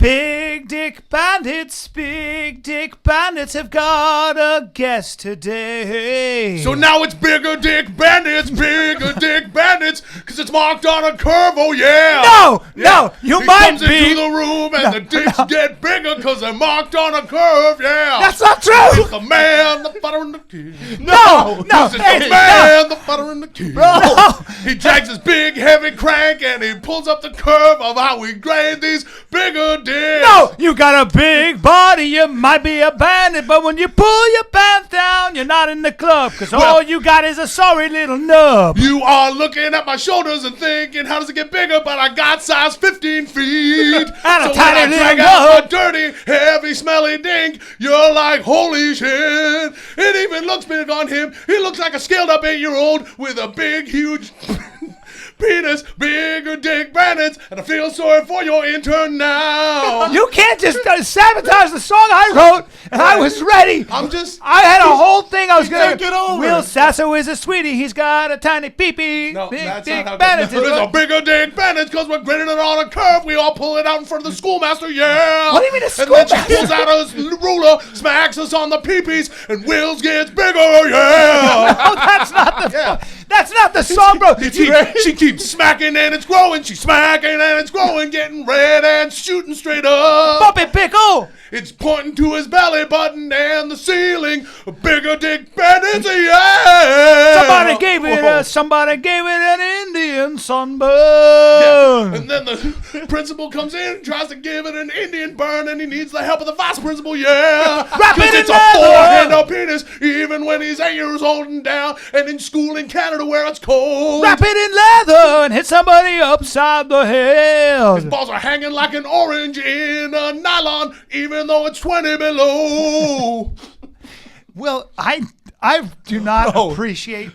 Big Dick Bandits have got a guest today. So now it's Bigger Dick Bandits, because it's marked on a curve, oh yeah. No, you he might comes be. into the room and the dicks get bigger because they're marked on a curve, yeah. That's not true. It's the man, the butter, and the kid. No. It's the man, the butter, and the kid. He drags his big heavy crank and he pulls up the curve of how we grade these bigger dicks. No, you got a big body, you might be a bandit, but when you pull your pants down, you're not in the club, because all you got is a sorry little nub. You are looking at my shoulders and thinking, how does it get bigger? But I got size 15 feet. And a so tiny when I little drag out nub. my dirty, heavy, smelly dink, you're like, holy shit. It even looks big on him. He looks like a scaled up 8-year-old with a big, huge penis, Bigger Dick Bandits, and I feel sorry for your intern now. You can't just sabotage the song I wrote, and I was ready. I had a whole thing I was going take it over. Will Sasso is a sweetie. He's got a tiny pee-pee. No, Big that's Dick not how Bandits. There's a Bigger Dick Bandits because we're grading it on a curve. We all pull it out in front of the schoolmaster, yeah. What do you mean a And then she schoolmaster? pulls out a ruler, smacks us on the pee-pees, and Will's gets bigger, yeah. No, that's not the song, bro. She keeps smacking and it's growing. She's smacking and it's growing, getting red and shooting straight up. Bump it, pickle. It's pointing to his belly button and the ceiling. Bigger Dick Bandits, yeah. Somebody gave it an Indian sunburn. Yeah. And then the principal comes in and tries to give it an Indian burn, and he needs the help of the vice principal, yeah. Wrap it Because in it's a leather. 4-handed penis, even when he's 8 years old and down, and in school in Canada where it's cold. Wrap it in leather and hit somebody upside the His head. balls are hanging like an orange in a nylon, even though it's 20 below. Well, I do not appreciate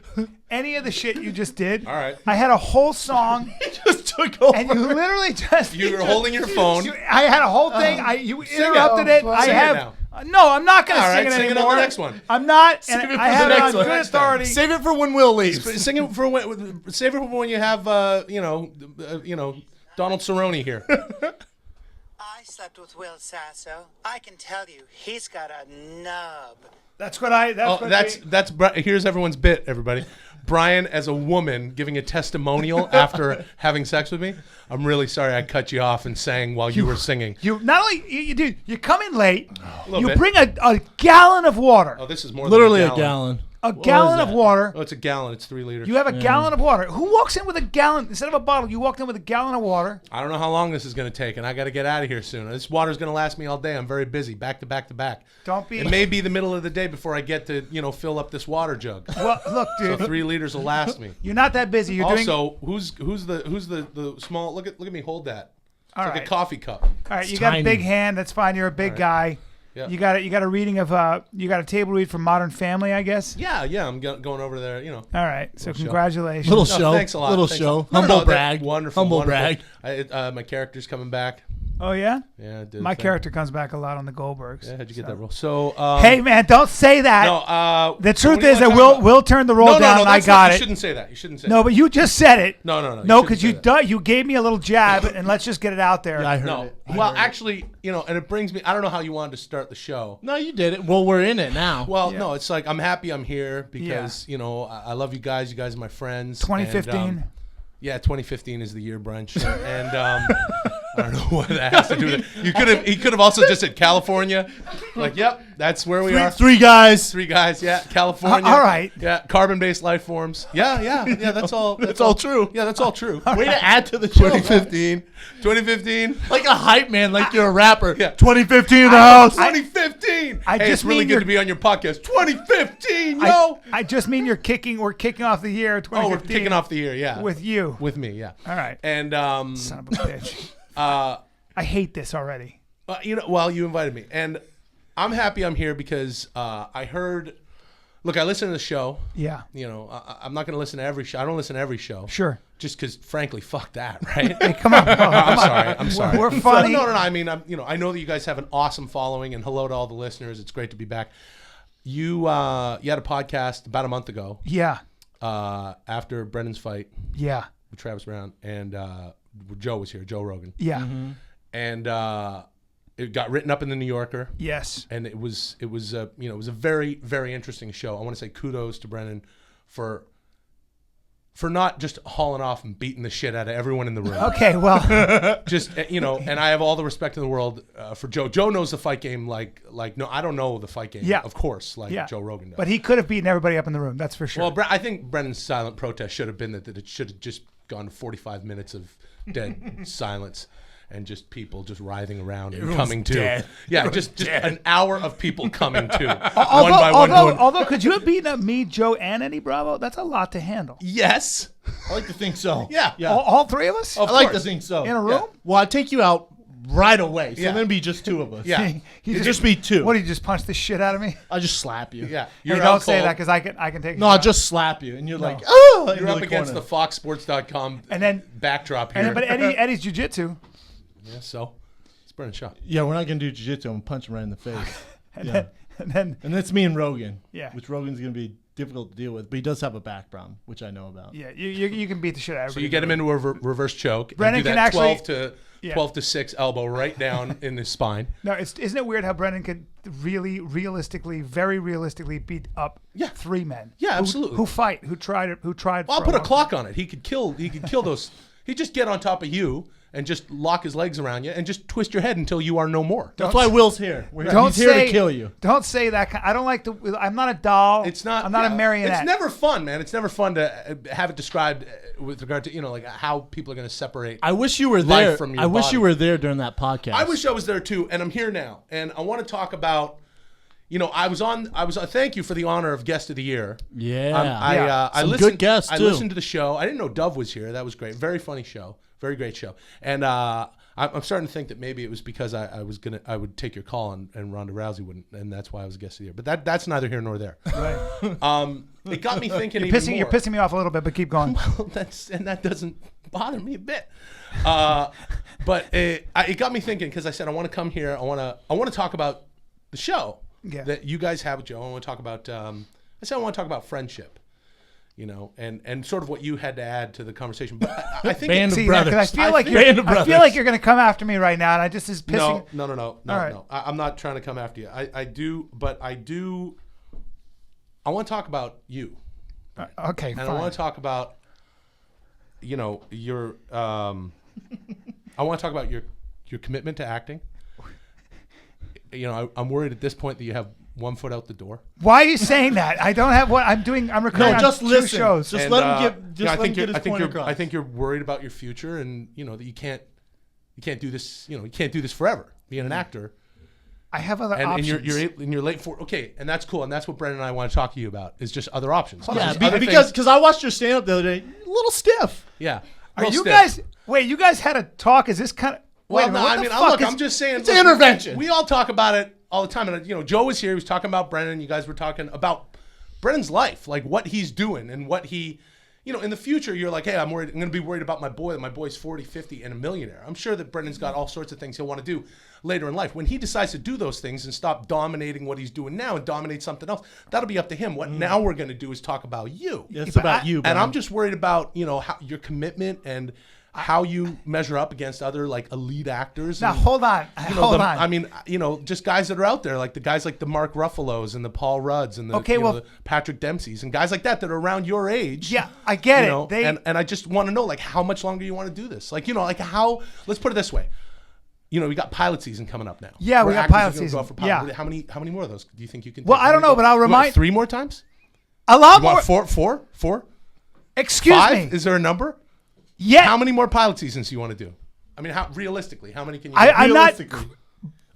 any of the shit you just did. All right. I had a whole song, just took over. and you literally just. You were holding your phone. I had a whole thing. You interrupted it. I Sing it have. now. No, I'm not going to All sing right, it sing it on anymore. the next one. I'm not. Save And it I for have the it next on one. good authority. Save it for when Will leaves. Sing it for when you have, Donald Cerrone here. I slept with Will Sasso. I can tell you, he's got a nub. That's what I. Here's everyone's bit, everybody. Brian, as a woman, giving a testimonial after having sex with me. I'm really sorry I cut you off and sang while you were singing. You not only you come in late. You bit. bring a gallon of water. Oh, this is more Literally than a gallon. A gallon of water. Oh, it's a gallon. It's 3 liters. You have a gallon of water. Who walks in with a gallon instead of a bottle? You walked in with a gallon of water. I don't know how long this is going to take, and I got to get out of here soon. This water's going to last me all day. I'm very busy, back to back to back. Don't be. It may be the middle of the day before I get to, fill up this water jug. Well, look, dude. So 3 liters will last me. You're not that busy. You're doing. Also, who's the small? Look at me hold that. It's All like right. a coffee cup. All right, you got a tiny. big hand. That's fine. You're a big guy. Yeah. You got a reading of you got a table read from Modern Family, I guess. Yeah. I'm going over there. All right. So show. congratulations. Little No, show. thanks a lot. Little Thanks show. a lot. Humble brag. Wonderful. Humble wonderful. brag. My character's coming back. Oh yeah. Yeah, dude. My character comes back a lot on the Goldbergs. Yeah, how'd you get that role? So, Hey man, don't say that. No. The so truth what do you is that wanna talk about? we'll turn the roll down, No, and I that's got not, it. You shouldn't say that. You shouldn't say No, that. but you just said it. No. No, because shouldn't say that. you gave me a little jab, and let's just get it out there. Yeah, I heard No. it. Well, actually, and it brings me. I don't know how you wanted to start the show. No, you did it. Well, we're in it now. Well, no, it's like I'm happy I'm here because I love you guys. You guys are my friends. 2015. And, yeah, 2015 is the year, brunch, and I don't know what that has to do with it. He could have also just said California. Like, yep, that's where we are. Three guys. 3 guys, yeah, California. All right. Yeah, carbon-based life forms. Yeah, that's all. That's all true. Yeah, that's all true. Way to add to the show. 2015. Like a hype man, like you're a rapper. Yeah. 2015 in the house. 2015. I Hey, just it's really mean good you're- to be on your podcast. 2015, yo. I just mean we're kicking off the year 2015. Oh, we're kicking off the year, yeah. with you. With me, yeah. All right. And Son of a bitch. I hate this already. you invited me, and I'm happy I'm here because I heard. Look, I listen to the show. Yeah. I'm not going to listen to every show. I don't listen to every show. Sure. Just because, frankly, fuck that, right? Hey, come on. I'm sorry. We're funny. No. I mean, I know that you guys have an awesome following, and hello to all the listeners. It's great to be back. You had a podcast about a month ago. Yeah. After Brendan's fight Yeah. with Travis Brown, and Joe was here, Joe Rogan. Yeah. And It got written up in the New Yorker. Yes. And it was a very, very interesting show. I want to say kudos to Brennan for not just hauling off and beating the shit out of everyone in the room. Okay, well. Just, and I have all the respect in the world for Joe. Joe knows the fight game like no, I don't know the fight game, of course, Joe Rogan does. But he could have beaten everybody up in the room, that's for sure. Well, I think Brennan's silent protest should have been that it should have just gone to 45 minutes of dead silence. And just people just writhing around and coming to. Dead. Yeah, just an hour of people coming to. One by one. Although, could you have beaten up me, Joe, and Eddie Bravo? That's a lot to handle. Yes. I like to think so. Yeah. All three of us? I like to think so. In a room? Well, I'd take you out right away. So Yeah. then it'd be just two of us. Yeah. It'd just be two. What, do you just punch the shit out of me? I'll just slap you. Yeah. Hey, don't say that because I can take No, a I'll shot. just slap you. And you're like, oh! You're up against the FoxSports.com And then- backdrop here. But Eddie's jiu-jitsu. Yeah, so it's Brennan Schaub. Yeah, we're not going to do jiu-jitsu. I'm going to punch him right in the face. And then And that's me and Rogan. Yeah. Which Rogan's going to be difficult to deal with. But he does have a back problem, which I know about. yeah, you can beat the shit out of So everybody. you get him into a reverse choke. Brennan and do can that actually- 12 to 6 elbow right down in his spine. No, isn't it weird how Brennan could very realistically beat up three men? Yeah, absolutely. Who fight? Who tried? Well, I'll for put a long clock on it. He could kill those. He'd just get on top of you and just lock his legs around you and just twist your head until you are no more. That's why Will's here. Don't He's here say- to kill you. Don't say that. I don't like to. I'm not a doll. It's not. I'm not a marionette. It's never fun, man. It's never fun to have it described with regard to like how people are going to separate. I wish you were life there. from your I wish body. you were there during that podcast. I wish I was there too, and I'm here now, and I want to talk about. I was on. Thank you for the honor of guest of the year. Yeah. I Some listened. good guests, I too. listened to the show. I didn't know Dove was here. That was great. Very funny show. Very great show. And I'm starting to think that maybe it was because I would take your call and Ronda Rousey wouldn't, and that's why I was guest of the year. But that's neither here nor there. Right. It got me thinking. You're pissing me off a little bit, but keep going. Well, that doesn't bother me a bit. But it got me thinking because I said I want to come here. I want to talk about the show that you guys have with Joe. I want to talk about. I said I want to talk about friendship. And sort of what you had to add to the conversation. But I think Band of See, brothers. I feel like Band of I feel brothers. like you're going to come after me right now, and I just is pissing. No. All right. No. I'm not trying to come after you. I do. I want to talk about you. Okay, And fine. I want to talk about, your. I want to talk about your commitment to acting. I'm worried at this point that you have one foot out the door. Why are you saying that? I don't have what I'm doing. I'm recording on just 2 listen. shows. Just And, let him get. Just I let him think get you're- his point across. I think you're worried about your future, and that you can't do this. You can't do this forever. Being an actor, I have other and options. you're in your late 40s. Okay, and that's cool, and that's what Brendan and I want to talk to you about is just other options. Yeah, Other because things- I watched your stand up the other day. A little stiff. yeah. Are Real you stiff. guys? Wait, you guys had a talk? Is this kind of? Well, wait a minute, no, what I the mean, fuck look, is- I'm just saying. It's an intervention. We all talk about it all the time, and Joe was here. He was talking about Brendan. You guys were talking about Brendan's life, like what he's doing and what he, in the future. You're like, hey, I'm worried. I'm going to be worried about my boy. That my boy's 40, 50, and a millionaire. I'm sure that Brendan's got all sorts of things he'll want to do later in life. When he decides to do those things and stop dominating what he's doing now and dominate something else, that'll be up to him. What now we're going to do is talk about you. It's about you, And Brian. I'm just worried about how your commitment and how you measure up against other like elite actors. Now and, hold on, hold on. I mean, just guys that are out there, like the guys like the Mark Ruffalos and the Paul Rudds and the, the Patrick Dempseys and guys like that are around your age. Yeah, I get it. And I just want to know, like, how much longer you want to do this? Like, how? Let's put it this way. We got pilot season coming up now. Yeah, we where got actors pilot are gonna go season. out for pilot. Yeah. How many more of those do you think you can? Well, take? I don't know, but I'll You want remind 3 more times. a lot You more. want four? Excuse 5? me. Is there a number? Yeah. How many more pilot seasons do you want to do? I mean, how realistically, how many can you? I'm not.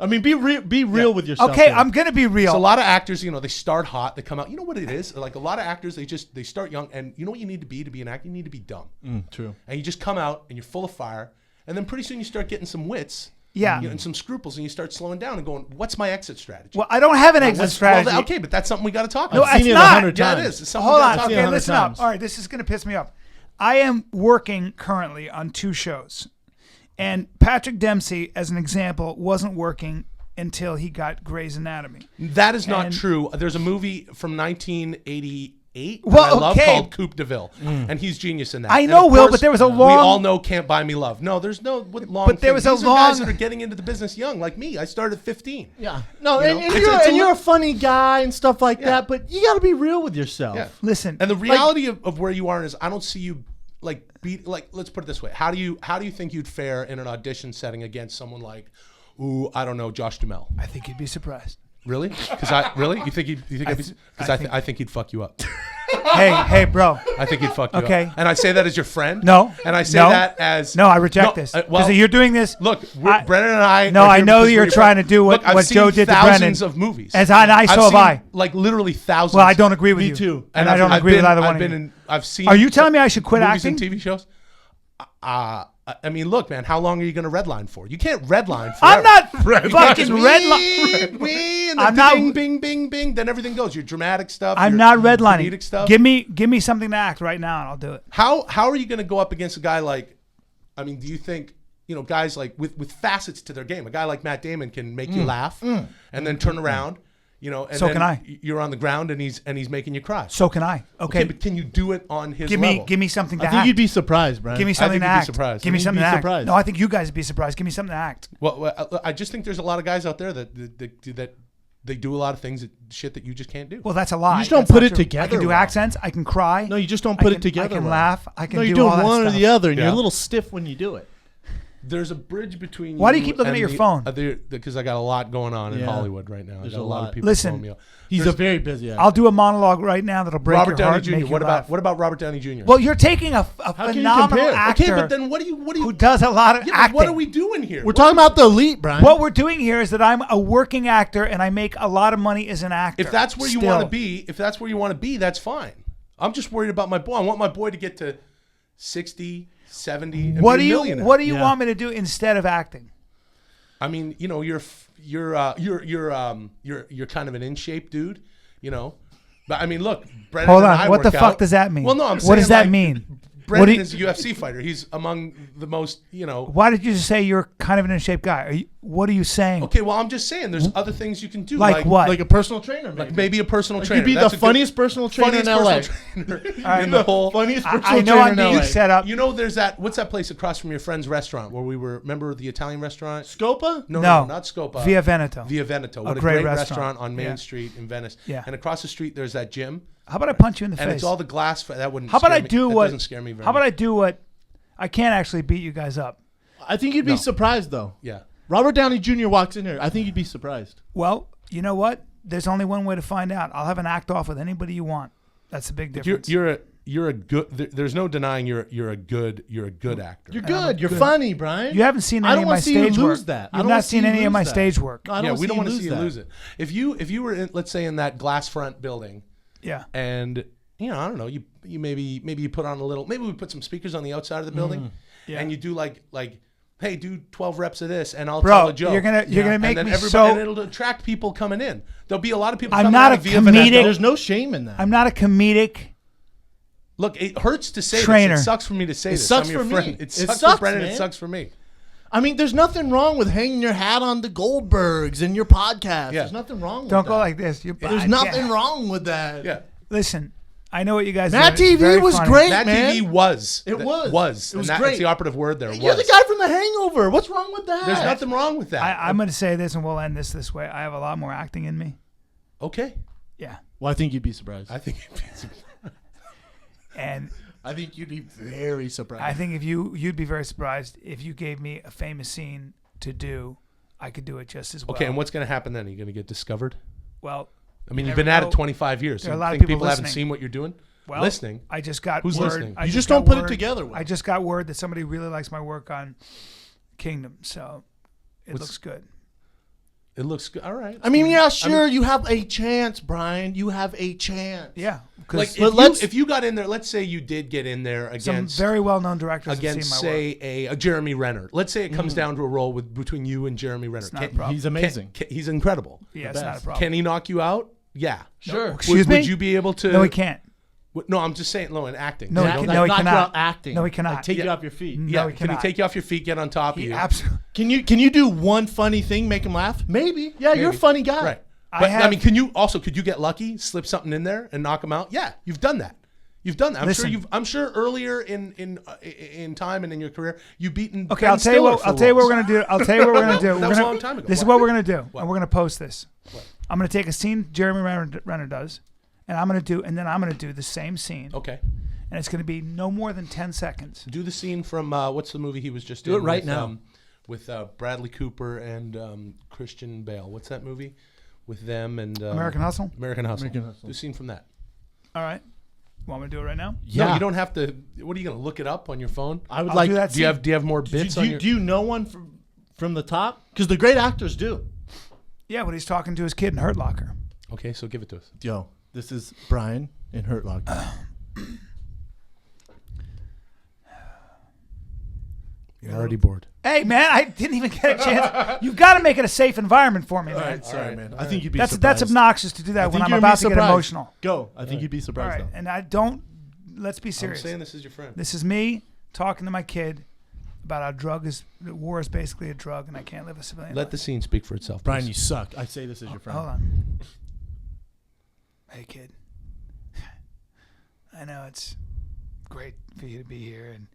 I mean, be real with yourself. Okay, here. I'm gonna be real. So a lot of actors, they start hot, they come out. You know what it is? Like a lot of actors, they start young, and you know what you need to be an actor? You need to be dumb. True. And you just come out and you're full of fire, and then pretty soon you start getting some wits. Yeah. And some scruples, and you start slowing down and going, "What's my exit strategy?" Well, I don't have an exit strategy. Well, okay, but that's something we got to talk No, about. it's seen it not. 100 Yeah, times. it is. It's something Hold we on. gotta talk Okay, about. listen times. up. All right, this is gonna piss me off. I am working currently on 2 shows, and Patrick Dempsey, as an example, wasn't working until he got Grey's Anatomy. That is not And- true. There's a movie from 1980. 8 Well, that I love okay. called Coupe de Ville, and he's genius in that. I And know, of Will, course, but there was a We long- all know Can't Buy Me Love. No, there's no long. But there thing. was a These are guys long- that are getting into the business young, like me. I started at 15. Yeah. No, You and, know, and, it's- you're, it's a and you're li- a funny guy and stuff like Yeah. that, but you got to be real with yourself. Yeah. Listen, And the reality of where you are is, I don't see you like let's put it this way. How do you think you'd fare in an audition setting against someone like, I don't know, Josh Duhamel? I think you'd be surprised. Really? Because you think I'd be? Because I think he'd fuck you up. Hey, bro. I think he'd fuck you Okay. up. And I say that as your friend. No. And I say No. that as No, I reject this. well, Because you're doing this. Look, I- Brennan and I. No, are I here know because you're we're trying to do what- Look, I've what seen Joe did to thousands Brennan. of movies. As I so have I. Like literally thousands. Well, I don't agree with Me you. too. And I don't I've agree been, with either one I've of been you. in. I've seen. Are you telling me I should quit movies acting? and TV shows? I mean, look, man. How long are you going to redline for? You can't redline forever. I'm not fucking redlining. And I'm I'm not- Bing, bing, bing, bing. Then everything goes. Your dramatic stuff. I'm your not redlining. comedic stuff. Give me something to act right now, and I'll do it. How are you going to go up against a guy like? I mean, do you think guys like with facets to their game? A guy like Matt Damon can make you laugh and then turn around. And So then can I. You're on the ground and he's making you cry. So can I. Okay. But can you do it on his give level? me something to I act. think you'd be surprised, Brian. Give me something to think you'd be act. surprised. Give me I think something you'd to be act. surprised. No, I think you guys would be surprised. Give me something to act. Well, I just think there's a lot of guys out there that they do a lot of things shit that you just can't do. Well, that's a lie. You just don't That's put not it true. together I can do well. accents. I can cry. No, you just don't put I it can- together. I can well. laugh. I can No, do you're doing all that one or stuff. the other, and Yeah. you're a little stiff when you do it. There's a bridge between. Why do you keep looking and at your phone? Because I got a lot going on in Yeah. Hollywood right now. There's I got a a lot lot. of people Listen, calling me up. He's There's a very busy actor. I'll do a monologue right now that'll break Robert your Downey heart. Jr. Make you What laugh. about Robert Downey Jr.? Well, you're taking a can you phenomenal compare? actor okay, but then what do you who does a lot of yeah, but acting. what are we doing here? We're talking about the elite, Brian. What we're doing here is that I'm a working actor and I make a lot of money as an actor. If that's where you Still. want to be, that's fine. I'm just worried about my boy. I want my boy to get to 60, 70, and What be do a you millionaire. What do you Yeah. want me to do instead of acting? I mean, you're kind of an in shape dude, But I mean, look, Brennan Hold and on. I What the work fuck out. does that mean? Well, no, I'm saying What does that like, mean? Brennan do you- is a UFC fighter. He's among the most, Why did you just say you're kind of an in-shape guy? What are you saying? Okay, well, I'm just saying there's other things you can do. Like what? like a personal trainer, maybe. Like maybe a personal Like trainer. you'd be That's the a good- funniest personal trainer in LA. personal trainer right. in the whole. Funniest I personal know trainer I'm in being LA. set up. There's what's that place across from your friend's restaurant where we were? Remember the Italian restaurant? Scopa? No, No. not Scopa. Via Veneto. Via Veneto. What a great great restaurant. restaurant on Main Yeah. Street in Venice. Yeah. And across the street there's that gym, How about I punch you in the and face? it's all the glass. That wouldn't. How about scare I me. do That what? doesn't scare me very How about I much. do what? I can't actually beat you guys up. I think you'd be surprised, though. Yeah. Robert Downey Jr. walks in here. I think you'd be surprised. Well, you know what? There's only one way to find out. I'll have an act off with anybody you want. That's the big difference. You're a good. There's no denying you're a good actor. You're good. You're funny, Brian. You haven't seen I any don't of my wanna see you stage work. lose that. I You've don't not wanna see seen you any of lose my that. stage work. No, I don't Yeah, wanna we don't want to see you lose it. If you were in, let's say, in that glass front building, Yeah. and I don't know, you maybe you put on a little, maybe we put some speakers on the outside of the building, Yeah. and you do like hey, do 12 reps of this, and I'll Bro, tell a joke. you're gonna make and then me everybody, and so. it'll attract people coming in. There'll be a lot of people. I'm coming not out a of Via Veneto. comedic- There's no shame in that. I'm not a comedic. Look, it hurts to say Trainer. this. It sucks for me to say this. sucks I'm your for friend. me. It It sucks sucks, for Brennan. man. It sucks for me. I mean, there's nothing wrong with hanging your hat on the Goldbergs in your podcast. Yeah. There's nothing wrong with Don't that. go like this. There's nothing wrong with that. Yeah. Listen, I know what you guys. Matt do. It's TV very was funny. great. That man. TV was. It was. Was. It was and great. That's the operative word there. You're Was. the guy from The Hangover. What's wrong with that? There's nothing wrong with that. I'm going to say this, and we'll end this way. I have a lot more acting in me. Okay. Yeah, Well, I think you'd be surprised. I think. and I think you'd be very surprised. I think if you'd be very surprised if you gave me a famous scene to do. I could do it just as well. Okay, and what's going to happen then? Are you going to get discovered? Well, I mean, you you've never been at know. it 25 years. There are You a lot of think people haven't listening. seen what you're doing? well, Listening. I just got Who's word. listening? I You just got don't put it word- together, Will. I just got word that somebody really likes my work on Kingdom, so it looks good. It looks good. All right. I mean, yeah, sure. You have a chance, Brian. You have a chance. Yeah, Like because if you got in there, let's say you did get in there some against very well-known directors against have seen my work. say a Jeremy Renner. Let's say it comes down to a role between you and Jeremy Renner. not a problem. He's amazing. He's incredible. Yeah, it's not a best. problem. Can he knock you out? Yeah. Sure. Excuse me? Would you be able to? No, he can't. No, I'm just saying. No, in acting. No, You he know, can- that- no, he knock you cannot. out acting. No, he cannot. Like, take you Yeah. off your feet. No, yeah. he Can he cannot. take you off your feet, get on top of He you? absolutely. Can you do one funny thing, make him laugh? Maybe. Yeah, you're a funny guy. Right. But I mean, could you get lucky, slip something in there, and knock him out? Yeah, you've done that. You've done that. I'm sure earlier in time and in your career, you've beaten. Okay, I'll tell you what we're gonna do. That was a long time ago. This is what we're gonna do, and we're gonna post this. What? I'm gonna take a scene Jeremy Renner does, and I'm gonna do the same scene. Okay. And it's gonna be no more than 10 seconds. Do the scene from what's the movie he was just do it right now with Bradley Cooper and Christian Bale. What's that movie with them and American Hustle? American Hustle. Do a scene from that. All right. Want me to do it right now? Yeah. No, you don't have to. What are you going to look it up on your phone? I would like. Do that do you have more bits on your? Do you know one from the top? Because the great actors do. Yeah, when he's talking to his kid in Hurt Locker. Okay, so give it to us. Yo, this is Bryan in Hurt Locker. You're already bored. Hey, man, I didn't even get a chance. You've got to make it a safe environment for me, man. All right, sorry, man. I think you'd be that's surprised. That's obnoxious to do that when I'm about to get emotional. Go. I think you'd be All surprised. right, and I don't. Let's be serious. I'm saying this is your friend. This is me talking to my kid about how war is basically a drug, and I can't live a civilian Let life. the scene speak for itself. Bryan, please. you suck. I say this as your friend. Hold on. Hey, kid. I know it's great for you to be here, and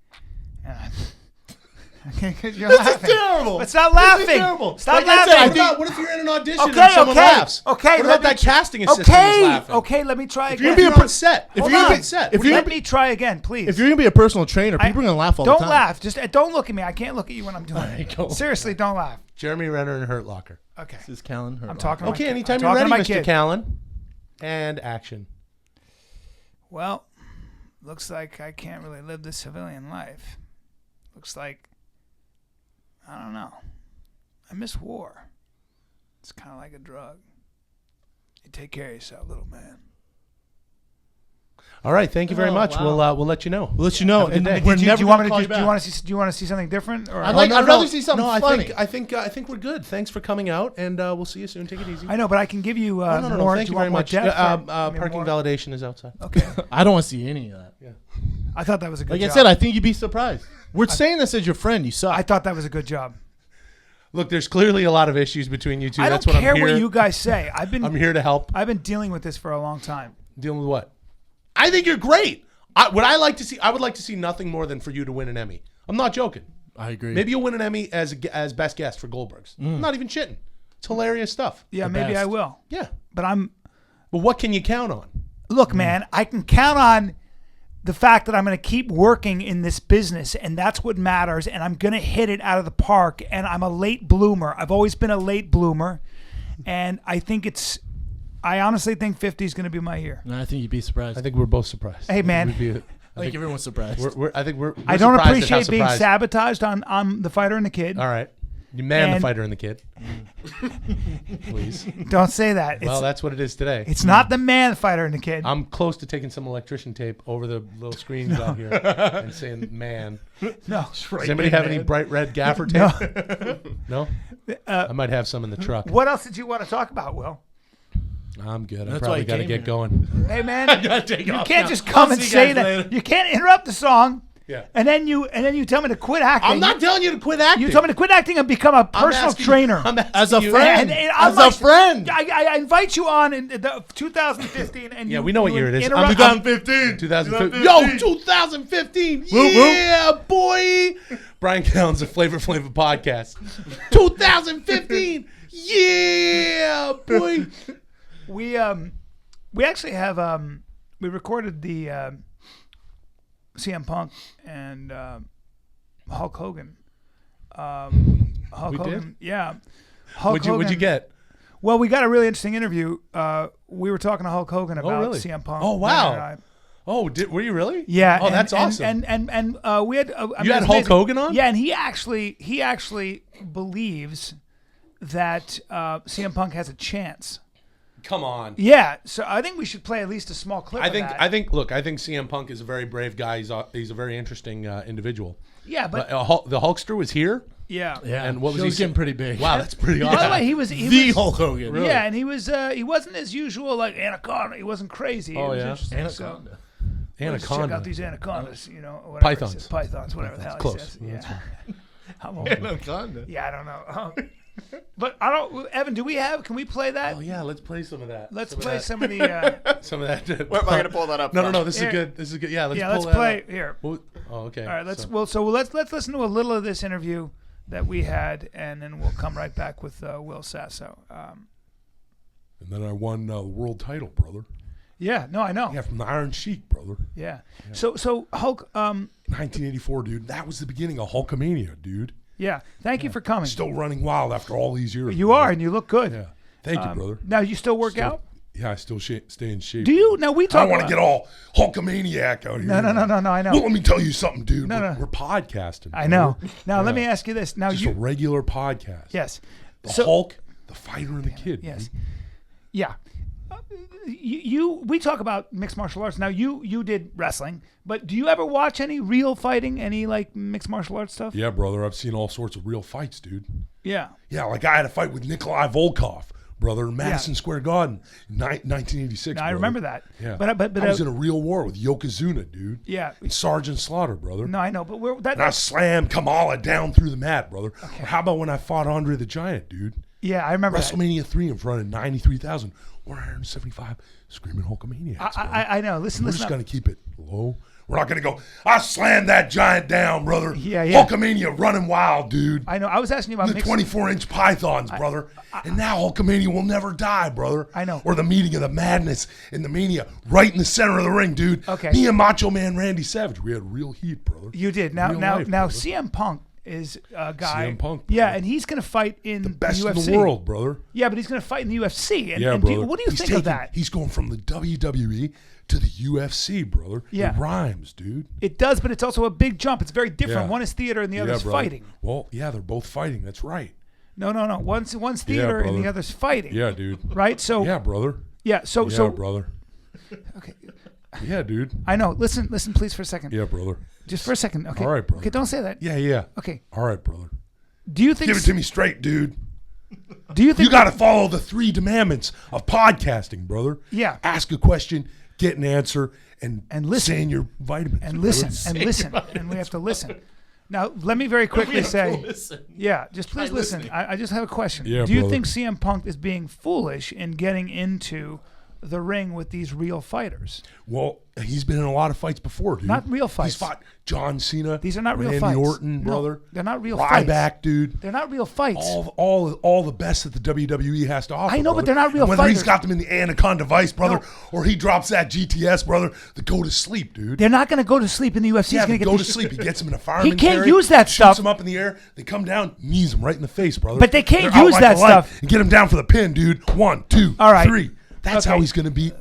you're This laughing. is terrible. But stop This is laughing. terrible. Stop Like I said, laughing. What if you're in an audition Okay, and someone laughs? Okay, What about that casting assistant Okay, is laughing? okay, let me try If again. you're on set. If Hold you're on. gonna be- set. if you're Let gonna me try again, please. If you're gonna be a personal trainer, people are gonna laugh all the time. Don't laugh. Just don't look at me. I can't look at you when I'm doing it. Seriously, don't laugh. Jeremy Renner in Hurt Locker. Okay. This is Callen. I'm talking to my Okay, kid. anytime I'm you're talking ready, to my Mr. kid. Callen. And action. Well, looks like I can't really live the civilian life. Looks like, I don't know. I miss war. It's kind of like a drug. You take care of yourself, little man. All right, thank you very much. Wow. We'll let you know. We'll let you know. Have a good day. We're Do never you want gonna me call to you do you back. want to see something different? Or I'd rather see something funny. I think we're good. Thanks for coming out, and we'll see you soon. Take it easy. I know, but I can give you No. more. Thank do you want very more much. depth or- Parking more? validation is outside. Okay. I don't want to see any of that. Yeah. I thought that was a good Like job. I said, I think you'd be surprised. We're saying this as your friend. You suck. I thought that was a good job. Look, there's clearly a lot of issues between you two. I That's don't what care I'm here. what you guys say. I'm here to help. I've been dealing with this for a long time. Dealing with what? I think you're great. I would like to see nothing more than for you to win an Emmy. I'm not joking. I agree. Maybe you'll win an Emmy as best guest for Goldberg's. I'm not even shitting. It's hilarious stuff. Yeah, The maybe best. I will. Yeah. But what can you count on? look, man, I can count on the fact that I'm going to keep working in this business, and that's what matters, and I'm going to hit it out of the park, and I'm a late bloomer. I've always been a late bloomer, and I honestly think 50 is going to be my year. No, I think you'd be surprised. I think we're both surprised. Hey, man. I think everyone's surprised. I think we're I don't surprised at how appreciate being surprised. sabotaged on The Fighter and the Kid. All right. You man the And- fighter and the kid. Please. Don't say that. Well, that's what it is today. It's not the man, the Fighter and the Kid. I'm close to taking some electrician tape over the little screen out here and saying man. No. Does anybody have any bright red gaffer tape? No? I might have some in the truck. What else did you want to talk about, Will? I'm good. I That's probably why I got to came get here. going. Hey, man, gotta take you off can't now. just come I'll and see you say guys that. later. You can't interrupt the song. Yeah. And then you tell me to quit acting. I'm not telling you to quit acting. You told me to quit acting and become a personal trainer. As a you- friend. And As a friend. I invite you on in the 2015, and Yeah, you, we know what you year it is. interrupt- 2015. 2015. Yo, 2015. Whoop, whoop. Yeah, boy. Brian Callen's a Flavor podcast. 2015. Yeah, boy. We actually have we recorded the CM Punk and Hulk Hogan. Hulk We Hogan, did? yeah. Hulk What'd you Hogan, get? Well, we got a really interesting interview. We were talking to Hulk Hogan about really? CM Punk. Oh, wow. and I- Oh, were you really? Yeah. Oh, and- that's and- awesome. And we had You had it's Hulk amazing. Hogan on? Yeah, and he actually believes that CM Punk has a chance. Come on. Yeah, so I think we should play at least a small clip. I think of that. look, I think CM Punk is a very brave guy. He's a very interesting individual. Yeah, but the Hulkster was here. yeah. Yeah. And what was Show's he getting pretty big. Wow, that's pretty By awesome. the way, he was The Hulk Hogan. Really? Yeah, and he wasn't as usual like Anaconda. He wasn't crazy. Oh, it was yeah? interesting. Anaconda. Let's check Anaconda. out these anacondas, whatever Pythons. It says. Pythons, whatever the hell Close. he says. Yeah, that's Yeah. I'm old. Anaconda. Yeah, I don't know. But I don't. Evan, can we play that? Oh yeah, let's play some of that. Let's some play of that. some of the. Some of that. Where am I going to pull that up? No. This Here. is good. This is good. Yeah, let's Let's pull that play up. here. Oh, okay. All right, let's listen to a little of this interview that we had, and then we'll come right back with Will Sasso. And then I won the world title, brother. Yeah, no, I know. Yeah, from the Iron Sheik, brother. Yeah. So Hulk. 1984, dude. That was the beginning of Hulkamania, dude. Yeah. Thank you for coming. Still running wild after all these years. You brother. are, and you look good. Yeah. Thank you, brother. Now you still work out? Yeah, I still stay in shape. Do you? Now we I talk. don't want to get all Hulkamaniac out here. No. I know. Well, let me tell you something, dude. No. We're podcasting. I know. brother. Now let me ask you this. Now Just a regular podcast. Yes. The Hulk, the fighter, and the kid. Yes. Dude. Yeah. We talk about mixed martial arts. Now you did wrestling, but do you ever watch any real fighting, any like mixed martial arts stuff? Yeah, brother. I've seen all sorts of real fights, dude. Yeah. Yeah, like I had a fight with Nikolai Volkov, brother, in Madison Square Garden in 1986. Now, I brother. remember that. Yeah. But I was in a real war with Yokozuna, dude. Yeah. And Sergeant Slaughter, brother. No, I know, but And I slammed Kamala down through the mat, brother. Or how about when I fought Andre the Giant, dude? Yeah, I remember that. WrestleMania 3 in front of 93,175 screaming Hulkamaniacs. I know. Listen. We're just going to keep it low. We're not going to go, I slammed that giant down, brother. Yeah. Hulkamania running wild, dude. I know. I was asking you about The mixed 24-inch pythons, brother. And now Hulkamania will never die, brother. I know. Or the meeting of the madness and the mania right in the center of the ring, dude. Okay. Me and Macho Man Randy Savage, we had real heat, brother. You did. Now Real life, brother. CM Punk is a guy. CM Punk, Yeah, brother. and he's going to fight in the Best UFC. in the world, brother. Yeah, but he's going to fight in the UFC. And, Yeah, and brother. what do you think of that? He's going from the WWE to the UFC, brother. Yeah. It rhymes, dude. It does, but it's also a big jump. It's very different. Yeah. One is theater and the other's brother. fighting. Well, yeah, they're both fighting. That's right. No. One's theater and the brother. other's fighting. Yeah, dude. Right? So Yeah, brother. so Yeah, brother. okay. Yeah, dude. I know. Listen please for a second. Yeah, brother. Just for a second. Okay. All right, brother. Okay, don't say that. Yeah. Okay. All right, brother. Do you think Give it to me straight, dude. Do you think You got to follow the 3 commandments of podcasting, brother. Yeah. Ask a question, get an answer, and listen. say in your vitamins. and brother. listen and we have to listen. Now, let me very quickly say, Listen. yeah, just please Try listen. listening. I just have a question. Yeah, Do you brother. think CM Punk is being foolish in getting into the ring with these real fighters? Well, he's been in a lot of fights before, dude. Not real fights. He's fought John Cena. These are not real Randy fights. Orton, No, brother. they're not real Ryback, fights. dude. They're not real fights. All the best that the WWE has to offer. I know, but brother. they're not real And whether fighters. he's got them in the Anaconda Vice, brother, No. or he drops that GTS, brother, to go to sleep, dude. They're not going to go to sleep in the UFC. Yeah, He's they going go to get sleep. He gets them in a fireman can't carry, use that shoots stuff. them up in the air. They come down, knees them right in the face, brother. But they can't They're out use like that a light stuff. And get him down for the pin, dude. 1, 2, All right. 3. That's Okay. how he's going to beat.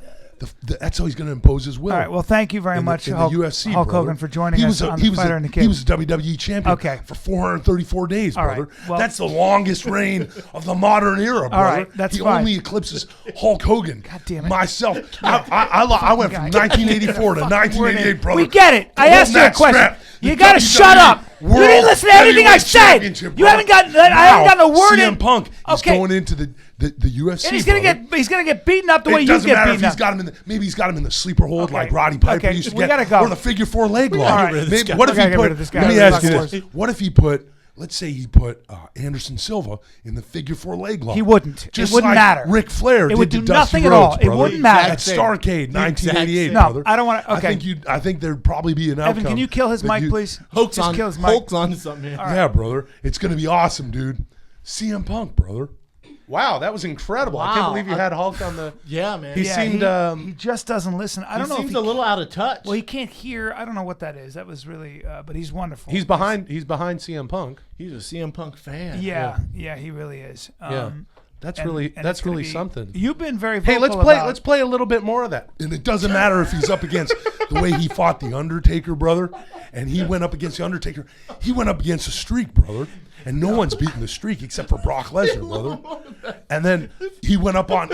That's how he's going to impose his will. All right. Well, thank you very in much, the Hulk, UFC, Hulk brother. Hogan, for joining us on The Fighter and the Kid. He was a WWE champion Okay. for 434 days, All right. brother. Well- That's the longest reign of the modern era, brother. right. That's he fine. only eclipses Hulk Hogan. God damn it. Myself. I went from 1984 to 1988, brother. We get it. I Holding asked you a that question. strap. You The got to WWE shut up. You World didn't listen to anything I Heavyweight said. Championship, You haven't brother. gotten. I haven't gotten a word CM in. Punk is Okay. going into the UFC. And he's gonna brother. get beaten up the way It you doesn't get matter if beaten he's up. got him in the, maybe he's got him in the sleeper hold Okay. like Roddy Piper Okay, used to we get, gotta go. or the figure 4 leg lock. gotta get rid of this Maybe, guy. what if We gotta he get rid put? of this guy. Let me We're ask you not this: what if he put? Let's say he put Anderson Silva in the figure 4 leg lock. He wouldn't. It Just wouldn't like matter. Ric Flair It did would to do Dusty nothing at Rhodes, all. It brother. wouldn't matter. At Starrcade, 1988, No, brother. I don't wanna- okay. I think there'd probably be an outcome. Evan, can you kill his that mic, you- please? Hulk's Just on. kill his mic. Hulk's on to something here. Yeah, brother. It's going to be awesome, dude. CM Punk, brother. Wow, that was incredible. I can't Wow. believe you had Hulk on the... Yeah, man. He He seemed, he just doesn't listen. I don't know seems if a little out of touch. Well, he can't hear. I don't know what that is. That was really, but he's wonderful. He's behind CM Punk. He's a CM Punk fan. Yeah, he really is. Yeah. That's and really it's gonna be- something. You've been very vocal Hey, let's about- play a little bit more of that. And it doesn't matter if he's up against the way he fought the Undertaker, brother, and he went up against the Undertaker. He went up against a streak, brother. And no one's beaten the streak except for Brock Lesnar, brother. And then he went up on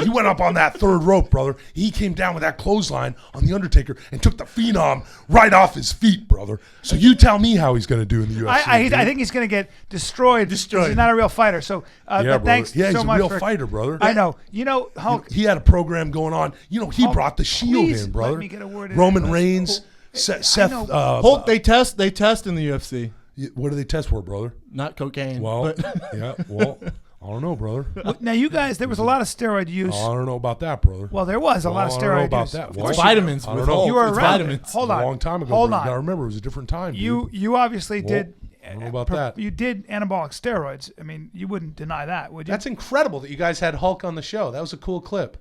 that third rope, brother. He came down with that clothesline on the Undertaker and took the Phenom right off his feet, brother. So you tell me how he's going to do in the UFC. I dude. think he's going to get destroyed. He's not a real fighter. So, Yeah, but brother. thanks Yeah, so he's a much real for, fighter, brother. I know. You know, Hulk. He had a program going on. You know, he Hulk, brought the Shield please in, brother. let me get a word in Roman there. Reigns, Seth. know. Hulk, they test in the UFC. What do they test for, brother? Not cocaine. Well, but yeah. Well, I don't know, brother. Now, you guys, there was a lot of steroid use. I don't know about that, brother. Well, there was a lot of I don't know steroid about use. that. It's vitamins. I don't know. You were It's around. vitamins. Hold on. A long time ago. Hold bro. on. You gotta remember, it was a different time. You dude. you obviously did. I don't know about that. You did anabolic steroids. I mean, you wouldn't deny that, would you? That's incredible that you guys had Hulk on the show. That was a cool clip.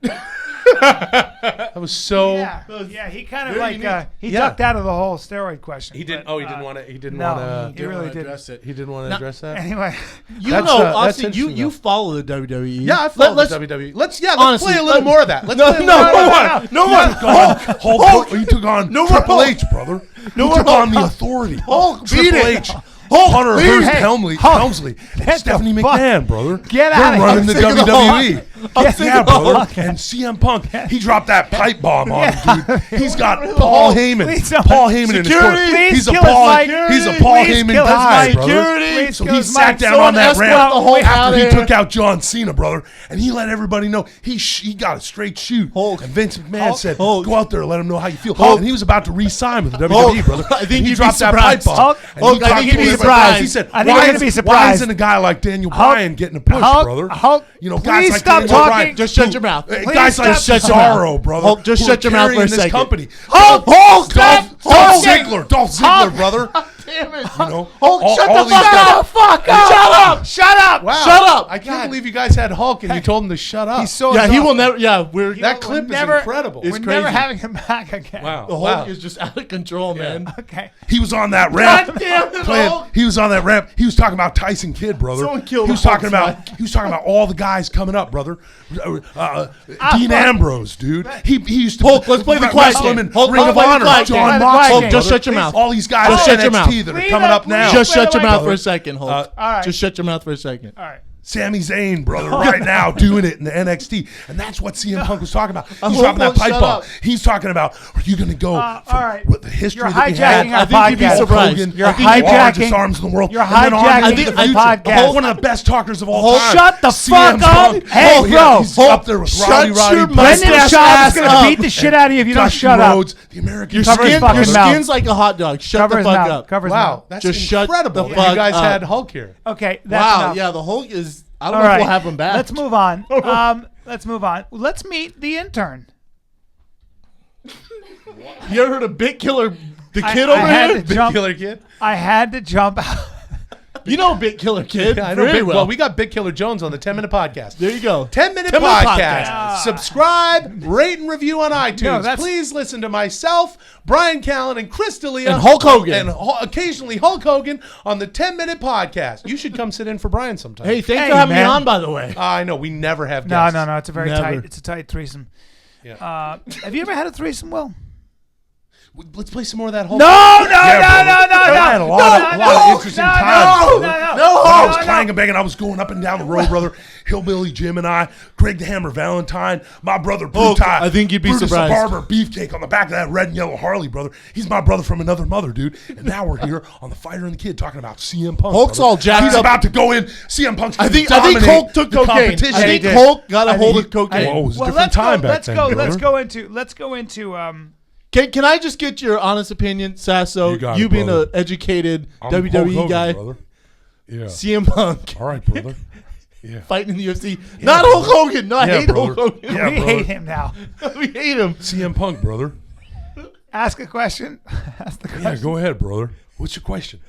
That was so. Yeah. He kind of Very unique. he ducked out of the whole steroid question. He didn't. but, He didn't want to. He didn't no, want he to. really didn't. address it. He didn't want to address that. Anyway, You That's, know, that's obviously, interesting, you though. follow the WWE. Yeah, I follow Let's- the WWE. Let's honestly, play a little more of that. Let's No, play a no, little no more. more. No more. Hulk. You took on Triple H, brother. No you more took on the Hulk. authority. Hulk, Triple beat it. H. Hunter beat Hearst it. Helmsley, Stephanie the fuck? McMahon, brother. Get They're out of running here. the I'm sick of the WWE. I'm sick Yeah, of the brother. Hulk. And CM Punk, he dropped that pipe bomb on him, dude. He's got Paul Heyman. Please don't. Paul Heyman in his Security. corner. Please He's a kill his Paul. mic. He's a Paul Please Heyman kill his guy, mic. brother. Security. Please So kill he his sat mic. down Someone on that escort ramp the Hulk after out he here. took out John Cena, brother, and he let everybody know he got a straight shoot. Hulk. And Vince McMahon said, Hulk. "Go out there and let him know how you feel." Hulk. And he was about to re-sign with the Hulk. WWE, brother. I think And he you'd be dropped that pipe surprised. bomb. Hulk. And Hulk, he I talked think to you'd be him about surprised. it. He said, I think you're gonna be Why surprised. isn't a guy like Daniel Hulk. Bryan getting a push, Hulk. brother? Hulk. You know, Please guys like stop Daniel talking. Bryan. Just shut your mouth. Guys Please like stop- shut your mouth. Cesaro, brother. Hulk, just who shut are your mouth for a carrying this second. company. Hulk, Hulk, Dolph Ziggler, Hulk. brother. Damn it. You know, Hulk, shut all the these fuck guys- up. Fuck up. Shut up. Shut up. Wow. Shut up. I can't believe you guys had Hulk and you told him to shut up. He's so Yeah, he will exhausted. never. Yeah, we're That clip is never- incredible. It's We're never crazy. having him back again. Wow. The Hulk is just out of control, man. Okay. He was on that ramp. God damn it, playing- Hulk. He was on that ramp. He was talking about Tyson Kidd, brother. Someone killed he was Hulk's talking about. mic. He was talking about all the guys coming up, brother. Dean fuck. Ambrose, dude. He used to. Hulk, let's play the quiet wrestle him game. in Hulk, Ring let's of play the Honor. quiet John game. Moxley. Hulk, just brother. shut your mouth. All these guys Just on shut your NXT mouth. that are coming up now. Just shut your wait, mouth wait. for a second, Hulk. All right. Just shut your mouth for a second. All right. Sami Zayn, brother, right now doing it in the NXT. And that's what CM Punk was talking about. He's hope dropping that won't pipe shut bomb. up. He's talking about, are you going to go all from right. with the history You're that we hijacking had? our I think you'd be podcast. surprised. Hogan, You're the hijacking- largest arms in the world. You're And then on hijacking into the the future. podcast. One of the best talkers of all Hulk, time. shut the CM fuck up. Punk. Hey, Oh, yeah, bro. he's Hulk, up there with shut Roddy your Brendan mustache Schaub's ass gonna up. beat the shit out of you if you don't Dusty shut up. Rhodes, the American Your Cover his skin, fucking your mouth. skin's like a hot dog. Shut Cover the his fuck mouth. up. Cover his Wow, mouth. that's Just shut incredible. the that fuck you guys up. had Hulk here. Okay. That's Wow. enough. Yeah, the Hulk is. I don't All know right. if we'll have him back. Let's move on. Let's move on. Let's meet the intern. You ever heard of Bit Killer, the kid I over had here? to jump. Killer Kid? I had to jump out. You know Bit Killer Kid. Yeah, I know. very Big, well. well, we got Big Killer Jones on the 10-minute podcast. There you go. 10-minute 10-minute podcast. podcast. Subscribe, rate, and review on iTunes. No, that's- Please listen to myself, Bryan Callen, and Chris D'Elia. And Hulk Hogan. And occasionally Hulk Hogan on the 10-minute podcast. You should come sit in for Bryan sometime. Hey, thanks Hey, for having man. me on, by the way. I know. We never have No, guests. no. It's a very Never. tight. It's a tight threesome. Yeah. Have you ever had a threesome, Will? Let's play some more of that Hulk. No. I had a lot of interesting times. brother. No. When I was clanging, banging, I was going up and down the road, brother. Hillbilly Jim and I, Greg the Hammer Valentine, my brother Blue Tie. I think you'd be Brutus surprised. the Barber, Beefcake on the back of that red and yellow Harley, brother. He's my brother from another mother, dude. And now we're here on the Fighter and the Kid talking about CM Punk. Hulk's brother. all jacked He's up. about to go in. CM Punk's I gonna think dominate Hulk took the cocaine. competition. I think did. Hulk got a I hold think of cocaine. Whoa, it was a Well, different time back let's then, go. brother. Let's go into. Can I just get your honest opinion, Sasso? You got You it, being brother. an educated I'm Hulk WWE Hogan, guy, brother. Yeah. CM Punk All right, brother. Yeah. fighting in the UFC. Not Hulk Hogan. No, I Yeah, hate brother. Hulk Hogan. Yeah, we brother. hate him now. We hate him. CM Punk, brother. Ask a question. Ask the question. Yeah, go ahead, brother. What's your question?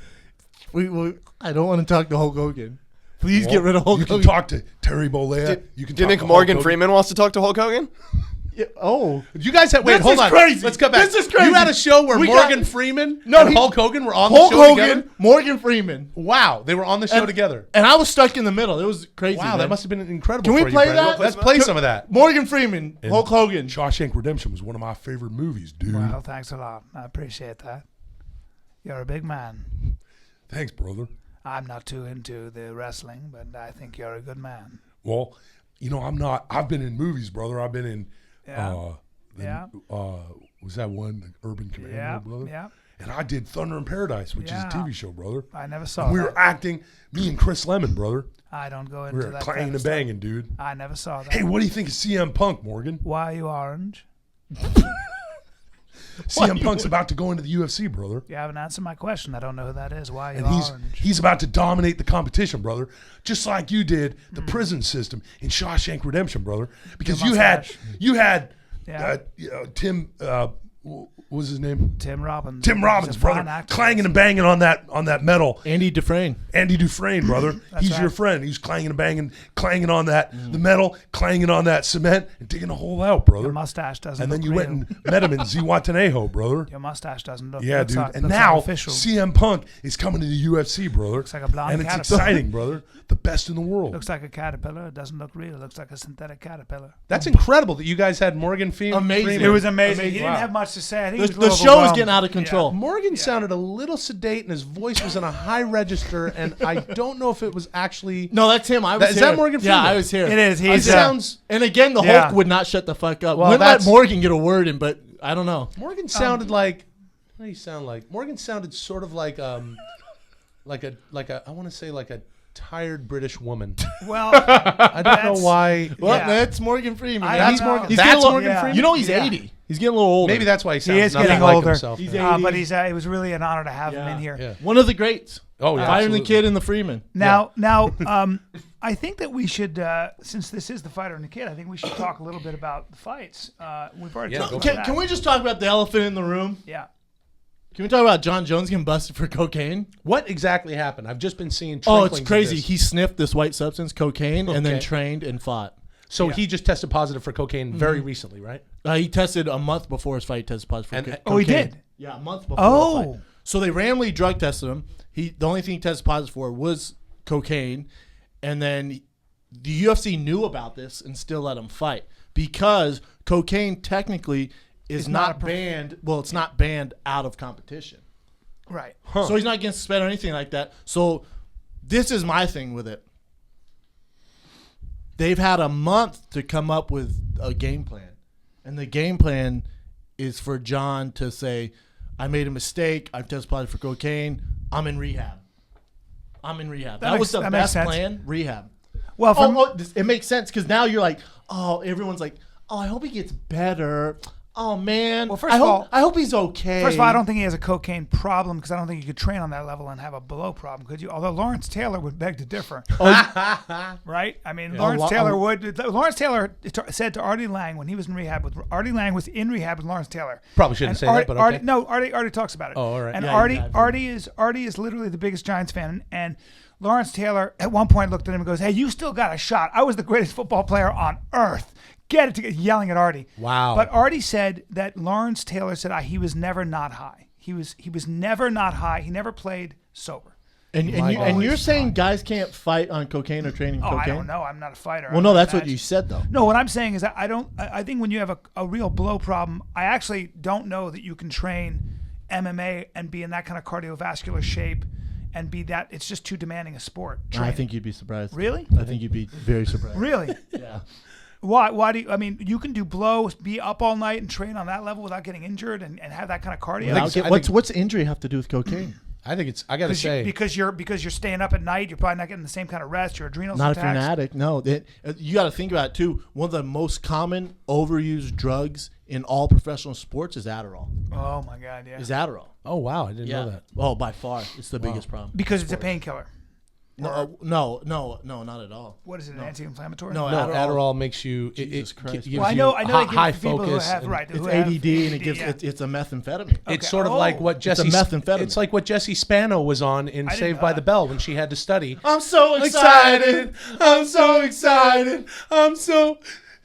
I don't want to talk to Hulk Hogan. Please get rid of Hulk You can Hogan. talk to Terry Bollea. You can Do you talk think to Morgan Hulk Hogan. Freeman wants to talk to Hulk Hogan? Yeah, oh. You guys had wait, This hold is on. crazy. Let's go back. This is crazy. You had a show where We Morgan got- Freeman No, and he- Hulk Hogan were on Hulk the show Hogan, together. Morgan Freeman. Wow, they were on the show together. And I was stuck in the middle. It was crazy. Wow, man. that must have been incredible. Can we for you, play Brendan. that? Let's play some of that. Morgan Freeman, Hulk Hogan. Shawshank Redemption was one of my favorite movies, dude. Well, thanks a lot. I appreciate that. You're a big man. Thanks, brother. I'm not too into the wrestling, but I think you're a good man. Well, you know, I'm not. I've been in movies, brother. I've been in. Yeah. Was that one the Urban Commando, brother? Yeah. And I did Thunder in Paradise, which is a Yeah. TV show, brother. I never saw We that. were acting, me and Chris Lemon, brother. I don't go We into were that. clanging kind of and banging, dude. stuff. I never saw that. Hey, what do you think of CM Punk, Morgan? Why are you orange? CM Punk's about to go into the UFC, brother. You haven't answered my question. I don't know who that is. Why you And he's about to dominate the competition, brother. Just like you did the prison system in Shawshank Redemption, brother. Because you had Tim. What was his name? Tim Robbins. Tim Robbins, brother, clanging and banging on that metal. Andy Dufresne, brother. He's your friend. He's clanging and banging, clanging on that the metal, clanging on that cement, and digging a hole out, brother. Your mustache doesn't. And look then you real. went and met him in Zihuatanejo, brother. Your mustache doesn't look. Yeah, looks dude. like, And looks now official. CM Punk is coming to the UFC, brother. Looks like a blonde and it's caterpillar. exciting, brother. The best in the world. Looks like a caterpillar. It doesn't look real. It looks like a synthetic caterpillar. That's incredible that you guys had Morgan Freeman. Amazing. It was amazing. He Amazing. didn't have much to say. I think The, he was a little the show was overwhelmed. getting out of control. Morgan sounded a little sedate and his voice was in a high register, and I don't know if it was actually. No, that's him. I was Is here. that Morgan Freeman? Yeah, I was here. It is. It He's sounds. And again, the Yeah. Hulk would not shut the fuck up. Well, Wouldn't let that's- Morgan get a word in, but I don't know. Morgan sounded like. What do you sound like? Morgan sounded sort of like like a I want to say like a tired British woman. well. I don't know why. Well, Yeah. that's Morgan Freeman. I That's don't know. Morgan. He's That's getting a little, Morgan Freeman? You know he's Yeah. 80. He's getting a little older. Maybe that's why he sounds He is nothing getting like older. himself. He's Yeah. 80. But it was really an honor to have him in here. Yeah. one of the greats. Oh yeah, Firing the absolutely. Kid and the Freeman. Now, I think that we should, since this is the Fighter and the Kid, I think we should talk a little bit about the fights. We've already Yeah, talked go about for it. that. Can we just talk about the elephant in the room? Yeah. Can we talk about Jon Jones getting busted for cocaine? What exactly happened? I've just been seeing. Oh, it's twinklings of crazy. this. He sniffed this white substance, cocaine, and then Okay. trained and fought. So Yeah. he just tested positive for cocaine very recently, right? He tested a month before his fight. He tested positive for And- cocaine. Oh, he did? Yeah, a month before Oh. the fight. So they randomly drug tested him. The only thing he tested positive for was cocaine, and then the UFC knew about this and still let him fight because cocaine technically is It's not not a banned. Well, it's not banned out of competition. Right. So he's not getting suspended or anything like that. So this is my thing with it. They've had a month to come up with a game plan. And the game plan is for Jon to say, I made a mistake. I've tested positive for cocaine. I'm in rehab. That was the that makes best sense. plan, rehab. Well, from, It makes sense because now you're like, oh, everyone's like, oh, I hope he gets better. Oh, man. Well, first of all- I hope he's okay. first of all, I don't think he has a cocaine problem because I don't think you could train on that level and have a below problem, could you? Although Lawrence Taylor would beg to differ. Right? I mean, Lawrence Taylor would. Lawrence Taylor said to Artie Lang when he was in rehab with Artie Lang was in rehab with Lawrence Taylor. Probably shouldn't say that, but okay. Artie talks about it. Oh, all right. And Yeah, Artie is literally the biggest Giants fan, and Lawrence Taylor at one point looked at him and goes, "Hey, you still got a shot. I was the greatest football player on earth. Get it together," yelling at Artie. Wow. But Artie said that Lawrence Taylor said he was never not high. He was never not high. He never played sober. And you're saying guys can't fight on cocaine or training Oh, cocaine? I don't know. I'm not a fighter. Well, no, that's what you said, though. No, what I'm saying is that I think when you have a real blow problem, I actually don't know that you can train MMA and be in that kind of cardiovascular shape and be that. It's just too demanding a sport. I training. think you'd be surprised. Really? I think you'd be very surprised. Really? Yeah. Why do you, I mean, you can do blows, be up all night and train on that level without getting injured and have that kind of cardio? What's injury have to do with cocaine? I think it's. I gotta say, because you're staying up at night, you're probably not getting the same kind of rest. Your adrenals Not are if you're an taxed. addict. No, you got to think about it too. One of the most common overused drugs in all professional sports is Adderall. Oh my God, yeah. Is Adderall? oh wow, I didn't know that. Oh, by far, it's the biggest problem. Because it's a painkiller. No, not at all. What is it? An anti-inflammatory? No, No, Adderall makes you. Jesus Christ. gives Well, I you know they give high it to people who focus. have and right. It's who have ADD and it gives yeah. it's a methamphetamine. It's Okay. sort of Oh. like what It's Jesse. a methamphetamine. It's like what Jesse Spano was on in didn't Saved know by that. the Bell when she had to study. I'm so excited. I'm so excited. I'm so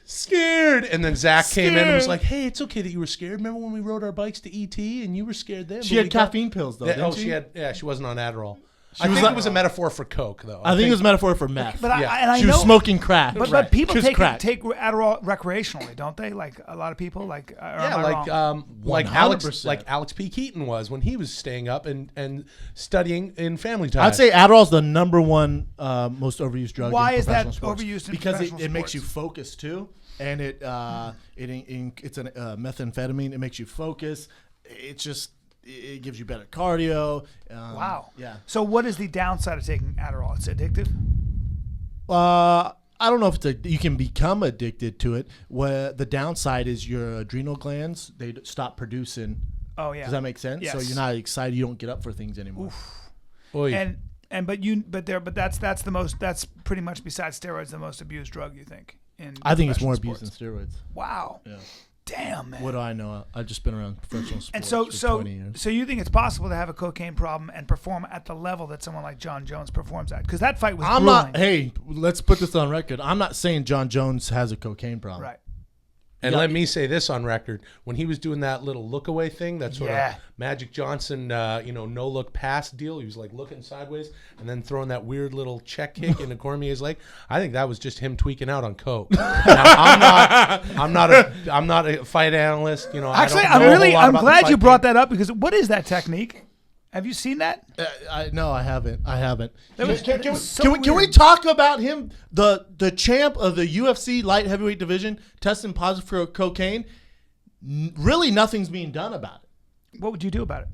scared. And then Zach came in and was like, "Hey, it's okay that you were scared. Remember when we rode our bikes to ET and you were scared then?" She But had we got- caffeine pills though. Yeah, Didn't she had. Yeah, she wasn't on Adderall. I was think like- it was a metaphor for Coke, though. I think it was a metaphor for meth. But Yeah. I she know, was smoking crack. But people She was crack. take Adderall recreationally, don't they? Like a lot of people, like or Yeah, am I like wrong? like 100%. Alex P. Keaton was when he was staying up and studying in Family Ties. I'd say Adderall's the number one most overused drug. Why in is that professional sports. overused in Because professional it makes you sports? focus too, and it's a methamphetamine. It makes you focus. It gives you better cardio. Wow. Yeah. So what is the downside of taking Adderall? It's addictive. I don't know if you can become addicted to it. Where the downside is your adrenal glands, they stop producing. Oh yeah. Does that make sense? Yes. So you're not excited. You don't get up for things anymore. Oy. That's pretty much besides steroids the most abused drug, you think? I think it's more professional abused sports? than steroids. Wow. Yeah. Damn, man. What do I know? I've just been around professional sports And for 20 years. so you think it's possible to have a cocaine problem and perform at the level that someone like Jon Jones performs at? Because that fight was I'm grueling. not. Hey, let's put this on record. I'm not saying Jon Jones has a cocaine problem. Right. And Yeah. let me say this on record: when he was doing that little look away thing, that sort Yeah. of Magic Johnson, no look pass deal, he was like looking sideways and then throwing that weird little check kick into Cormier's leg. I think that was just him tweaking out on coke. Now, I'm not a fight analyst. Actually, I don't know a whole lot I'm about the glad fight you brought game. that up because what is that technique? Have you seen that? No, I haven't. That was so Can we weird. talk about him, the champ of the UFC light heavyweight division, testing positive for cocaine? Really, nothing's being done about it. What would you do about it?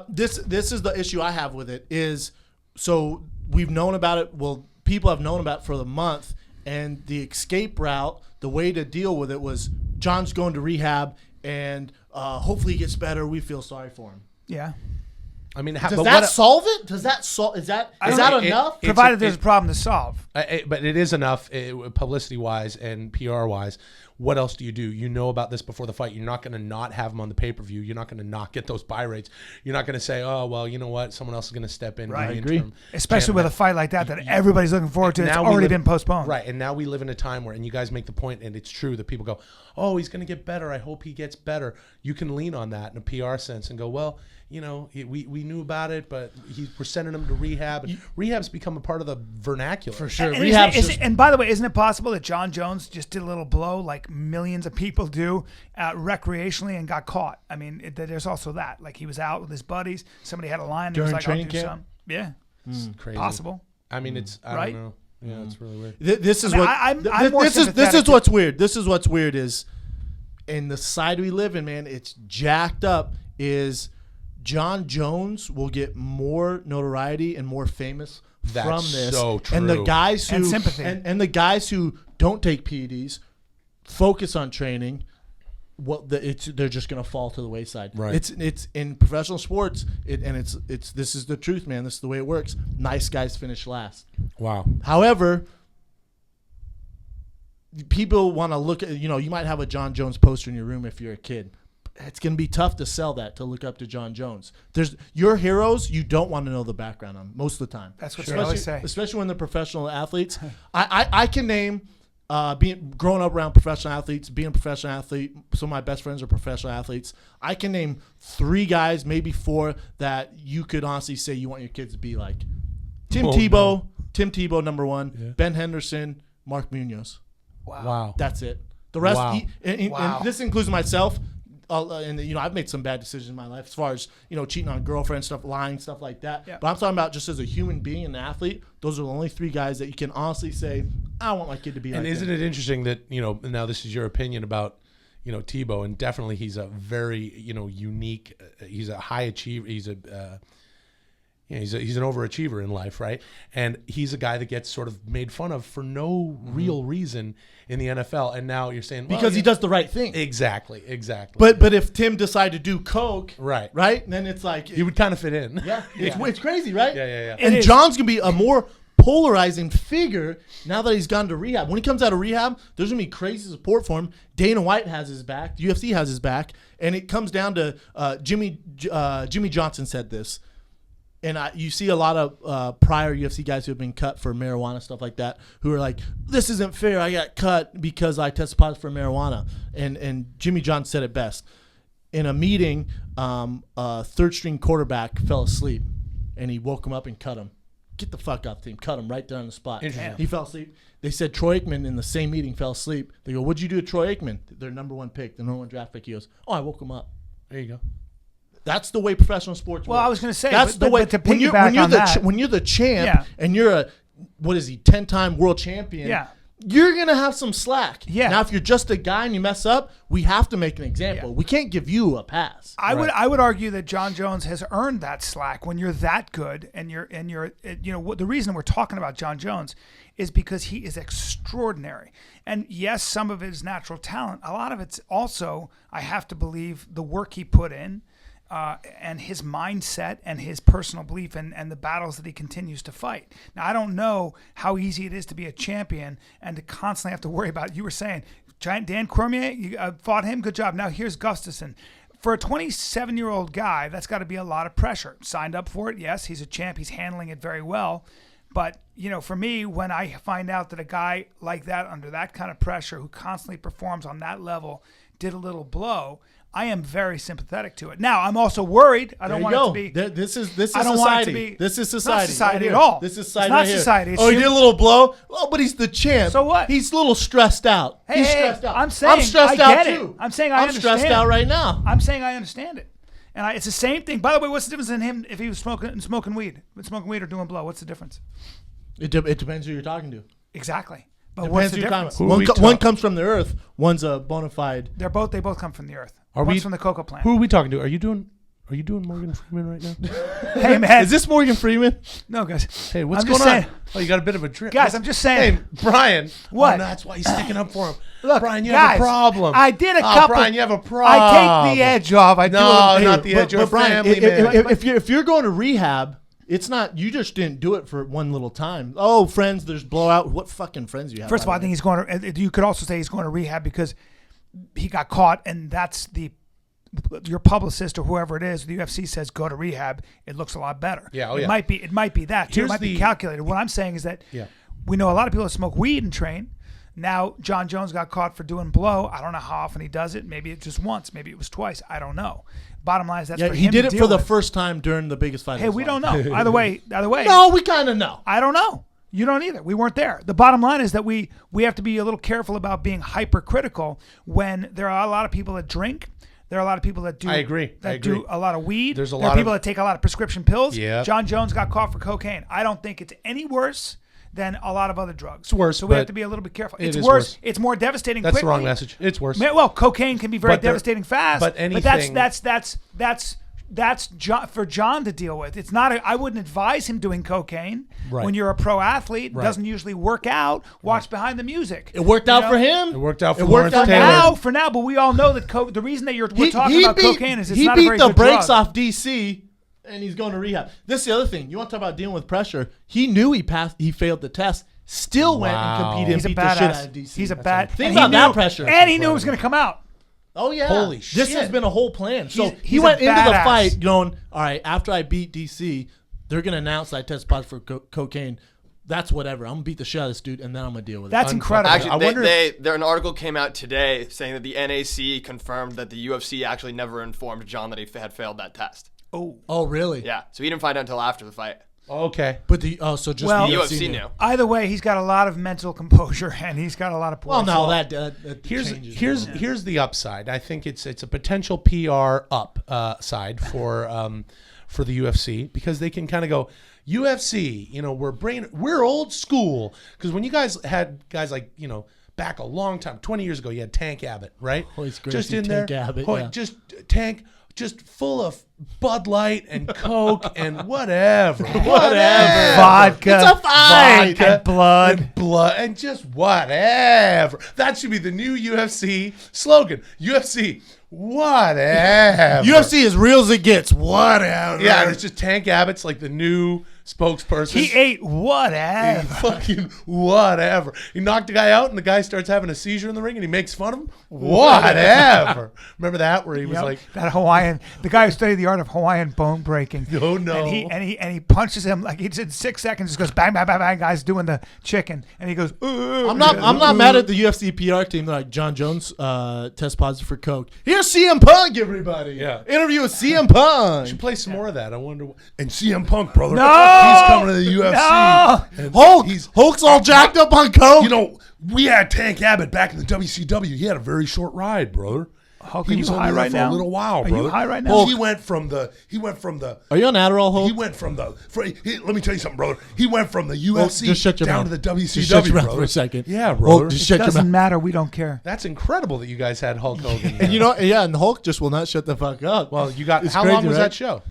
This is the issue I have with it is, so we've known about it. Well, people have known about it for the month, and the escape route, the way to deal with it was John's going to rehab, and hopefully he gets better. We feel sorry for him. Yeah. I mean, Does that solve it? Does that solve? Is that enough? Provided there's a problem to solve. But it is enough publicity wise and PR wise. What else do? You know about this before the fight. You're not going to not have them on the pay-per-view. You're not going to not get those buy rates. You're not going to say, oh, well, you know what? Someone else is going to step in. Right. Do the I agree. interim. Especially with a fight like that everybody's looking forward to. It's Now we already live- been postponed. Right. And now we live in a time where, and you guys make the point, and it's true that people go, oh, he's going to get better. I hope he gets better. You can lean on that in a PR sense and go, well, we knew about it, but we're sending him to rehab. And rehab's become a part of the vernacular. For sure. And by the way, isn't it possible that Jon Jones just did a little blow like millions of people do recreationally and got caught? I mean, there's also that. Like he was out with his buddies. Somebody had a line and was During like, I'll training do camp? some. Yeah. It's crazy. Possible. I mean, it's, I Right? don't know. Yeah, it's really weird. This is I mean, what I'm more this is sympathetic what's weird. This is what's weird is in the side we live in, man. It's jacked up. Is Jon Jones will get more notoriety and more famous That's from this. so true. And the guys who And sympathy. and the guys who don't take PEDs, focus on training. They're just gonna fall to the wayside. Right. It's in professional sports. It's this is the truth, man. This is the way it works. Nice guys finish last. Wow. However, people want to look at, you might have a Jon Jones poster in your room if you're a kid. It's going to be tough to sell that, to look up to Jon Jones. There's your heroes you don't want to know the background on most of the time. That's what they always say. Especially when they're professional athletes. I can name, growing up around professional athletes, being a professional athlete, some of my best friends are professional athletes. I can name 3 guys, maybe 4, that you could honestly say you want your kids to be like. Tim Tebow, number 1. Yeah. Ben Henderson, Mark Munoz. Wow. That's it. The rest, Wow. and this includes myself. And I've made some bad decisions in my life as far as cheating on girlfriends, stuff, lying, stuff like that. Yeah. But I'm talking about just as a human being and an athlete. Those are the only 3 guys that you can honestly say, I want my kid to be. And like isn't them. it interesting that now this is your opinion about Tebow, and definitely he's a very unique. He's a high achiever. He's a he's an overachiever in life, right? And he's a guy that gets sort of made fun of for no real reason in the NFL. And now you're saying because he does the right thing. Exactly. But if Tim decided to do coke, Right. then it's like He would kind of fit in. yeah, it's crazy, right? Yeah. And It is. John's gonna be a more polarizing figure now that he's gone to rehab. When he comes out of rehab, there's gonna be crazy support for him. Dana White has his back. The UFC has his back, and it comes down to Jimmy Johnson said this. And you see a lot of prior UFC guys who have been cut for marijuana, stuff like that, who are like, this isn't fair. I got cut because I tested positive for marijuana. And Jimmy Johnson said it best. In a meeting, a third-string quarterback fell asleep, and he woke him up and cut him. Get the fuck off the team. Cut him right there on the spot. Interesting. He fell asleep. They said Troy Aikman in the same meeting fell asleep. They go, what'd you do to Troy Aikman? Their number 1 pick, the number 1 draft pick. He goes, I woke him up. There you go. That's the way professional sports Well, works. I was gonna say, that's but- the but- way. but to when you're piggyback on the that- when you're the champ Yeah. and you're a 10-time world champion. Yeah. you're going to have some slack. Yeah. Now, if you're just a guy and you mess up, we have to make an example. Yeah. We can't give you a pass. I would argue that Jon Jones has earned that slack when you're that good and you're the reason we're talking about Jon Jones is because he is extraordinary. And yes, some of it is natural talent. A lot of it's also, I have to believe, the work he put in and his mindset and his personal belief and the battles that he continues to fight. Now, I don't know how easy it is to be a champion and to constantly have to worry about, you were saying, Dan Cormier, you fought him, good job. Now here's Gustafsson. For a 27-year-old guy, that's got to be a lot of pressure. Signed up for it, yes, he's a champ, he's handling it very well. But, for me, when I find out that a guy like that, under that kind of pressure, who constantly performs on that level, did a little blow, I am very sympathetic to it. Now, I'm also worried. I don't want it to be. This is I don't society. want it to be. This is society. Not society right at all. This is society. It's not right here. society. It's He did a little blow. Well, but he's the champ. So what? He's a little stressed out. He's stressed out. I'm saying stressed I out get it. too. I'm saying I understand. I'm stressed out right now. I'm saying I understand it. And it's the same thing. By the way, what's the difference in him if he was smoking weed? Smoking weed or doing blow? What's the difference? It depends who you're talking to. Exactly. But what's the difference? One comes from the earth. One's a bona fide. They both come from the earth. Are One's we from the cocoa plant. Who are we talking to? Are you doing Morgan Freeman right now? Hey man, Is this Morgan Freeman? no guys? Hey, what's I'm going just on? saying. Oh, you got a bit of a drip. Guys, I'm just saying. Hey, Bryan. What? Oh, no, that's why he's sticking up for him. Look, Bryan, you guys, have a problem. I did a couple. Bryan, you have a problem. I take the edge off. I do. No, a little- not the edge. You're a Bryan, family man. if you're going to rehab, it's not. You just didn't do it for one little time. Oh, friends, there's blowout. What fucking friends do you have? First of all, I think he's going to. You could also say he's going to rehab because he got caught, and that's your publicist or whoever it is. The UFC says go to rehab. It looks a lot better. Yeah, oh It yeah. might be that too. Here's It might be the- calculated. What I'm saying is that we know a lot of people that smoke weed and train. Now Jon Jones got caught for doing blow. I don't know how often he does it. Maybe it's just once. Maybe it was twice. I don't know. Bottom line is that's for him he did to it deal for the with. first time during the biggest fight. Hey, we don't know. Either way. No, we kind of know. I don't know. You don't either. We weren't there. The bottom line is that we have to be a little careful about being hypercritical when there are a lot of people that drink. There are a lot of people that do. I agree. Do a lot of weed. There's a there lot are people of- that take a lot of prescription pills. Yeah. Jon Jones got caught for cocaine. I don't think it's any worse than a lot of other drugs. It's worse, So we have but to be a little bit careful. it It's is worse. worse. It's more devastating. That's the quickly. wrong message. It's worse. Well, cocaine can be very But there- devastating fast. but that's for Jon to deal with. It's not. I wouldn't advise him doing cocaine Right. when you're a pro athlete. It Right. doesn't usually work out. Watch behind the music. It worked out for him. It worked out for It worked Lawrence out Taylor. For now, but we all know that the reason that we're talking about cocaine is it's he not a beat very the good brakes drug. off DC, and he's going to rehab. This is the other thing. You want to talk about dealing with pressure? He knew he failed the test. Still went and Wow. competed He's a and beat the shit out badass. of DC. He's a bad. Think and about he that knew- pressure. And he knew it was going to come out. Oh yeah! Holy This shit. has been a whole plan. So He's he a went into the badass. fight going, "All right, after I beat DC, they're gonna announce I test positive for cocaine. That's whatever. I'm gonna beat the shit out of this dude, and then I'm gonna deal with That's it." incredible. I Actually, wonder an article came out today saying that the NAC confirmed that the UFC actually never informed Jon that he had failed that test. Oh really? Yeah, so he didn't find out until after the fight. Okay. But so just Well- The the UFC knew. Either way, he's got a lot of mental composure and he's got a lot of. Well, no, poise. that changes. Here's the upside. I think it's a potential PR side for the UFC because they can kind of go UFC. We're old school because when you guys had guys like back a long time, 20 years ago, you had Tank Abbott, right? Royce Gracie, Just in Tank there, Abbott, oh, yeah. just Tank. Just full of Bud Light and Coke and whatever. Vodka. It's a fight. And blood. And blood and just whatever. That should be the new UFC slogan. UFC, whatever. UFC is real as it gets. Whatever. Yeah, and it's just Tank Abbott's like the new spokesperson. He ate He whatever. fucking whatever. He knocked the guy out, and the guy starts having a seizure in the ring, and he makes fun of him. Whatever. Remember that where he was Yep, like, that Hawaiian, the guy who studied the art of Hawaiian bone breaking. Oh, no. And he punches him like he's in 6 seconds. Just goes bang bang bang bang. Guy's doing the chicken, and he goes. I'm not mad at the UFC PR team. They're like, Jon Jones test positive for coke. Here's CM Punk, everybody. Yeah. Interview with CM Punk. should play some more of that. I wonder. And CM Punk, brother, No! he's coming to the UFC. No! And Hulk's all jacked up on coke. we had Tank Abbott back in the WCW. He had a very short ride, brother. Hulk, he are was you only high there right for now? a little while, Are brother. you high right now? He went from the. Are you on Adderall, Hulk? He went from the. Let me tell you something, brother. He went from the UFC just shut your down mouth. to the WCW, Just shut your mouth brother. for a second. Yeah, brother. Hulk, just It shut your doesn't mouth. matter. We don't care. That's incredible that you guys had Hulk Hogan. And you know, and Hulk just will not shut the fuck up. well, you got. It's How crazy, long was right? that show?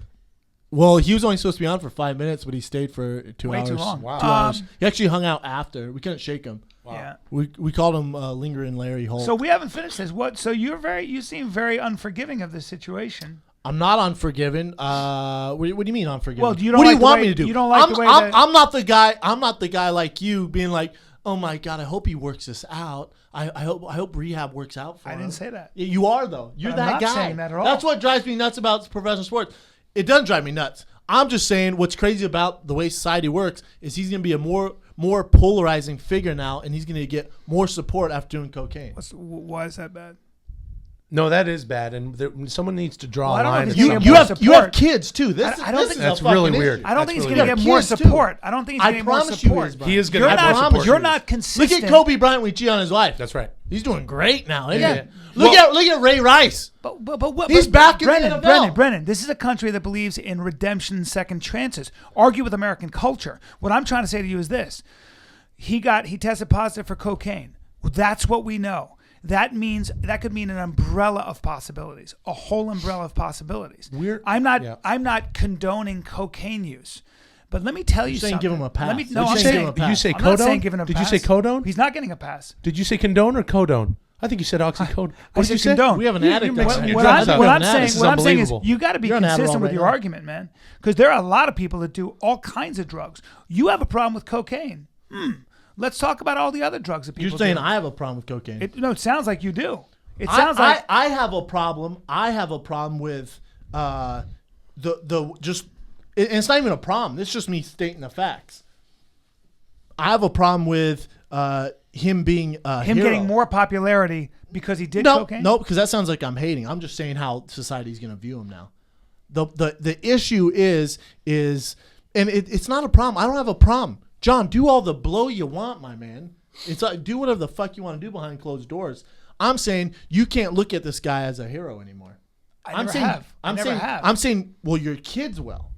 Well, he was only supposed to be on for 5 minutes, but he stayed for 2 Way hours. too long. Wow. 2 hours. He actually hung out after. We couldn't shake him. Yeah. We called him Lingering Larry Hulk. So we haven't finished this. What? So you seem very unforgiving of this situation. I'm not unforgiving. What do you mean unforgiving? Well, you don't what like do you the want way- me to do? you don't like the way that- I'm not the guy. I'm not the guy like you being like, oh my god, I hope he works this out. I hope rehab works out for him. I didn't say that. Yeah, you are though. You're I'm that not guy. saying that at all. That's what drives me nuts about professional sports. It doesn't drive me nuts. I'm just saying what's crazy about the way society works is he's going to be a more polarizing figure now, and he's going to get more support after doing cocaine. Why is that bad? No, that is bad, and someone needs to draw Well, I a don't know line. if and he's say- gonna You more have you have support. kids too. This I don't this think- is a That's really fucking weird. issue. I don't think he's That's going really to get weird. more Kids, too. support. I don't think he's I going to get more promise you he support. is, Brian. He is going You're to get not. support. You're not consistent. Look at Kobe Bryant when he cheated on his wife. That's right. He's doing great now. Isn't Yeah. he? Look at Ray Rice. But what? He's back in the Brennan, NFL. Brennan. This is a country that believes in redemption, and second chances. Argue with American culture. What I'm trying to say to you is this: he tested positive for cocaine. That's what we know. That could mean an umbrella of possibilities, a whole umbrella of possibilities. I'm not condoning cocaine use. But let me tell you saying something. give him a pass. Let me, no, You're I'm saying saying give him a pass. Did you say I'm not saying codone? give him a Did pass. you say codone? He's not getting a pass. Did you say condone or codone? I think you said oxycodone. I What did said you say? condone. We have an You- addict you're that's mixing on your it. drugs up. What I'm This saying is unbelievable. you got to be You're on consistent Adderall with right your now. argument, man. Because there are a lot of people that do all kinds of drugs. You have a problem with cocaine. Let's talk about all the other drugs that people You're saying do. I have a problem with cocaine. It sounds like you do. It sounds like I have a problem. I have a problem with the just. And it's not even a problem. It's just me stating the facts. I have a problem with him being a him hero. getting more popularity because he did No, cocaine. no, because that sounds like I'm hating. I'm just saying how society's going to view him now. The issue is and it's not a problem. I don't have a problem. John, do all the blow you want, my man. It's like do whatever the fuck you want to do behind closed doors. I'm saying you can't look at this guy as a hero anymore. I never have. I never have. I'm saying, well, your kids will.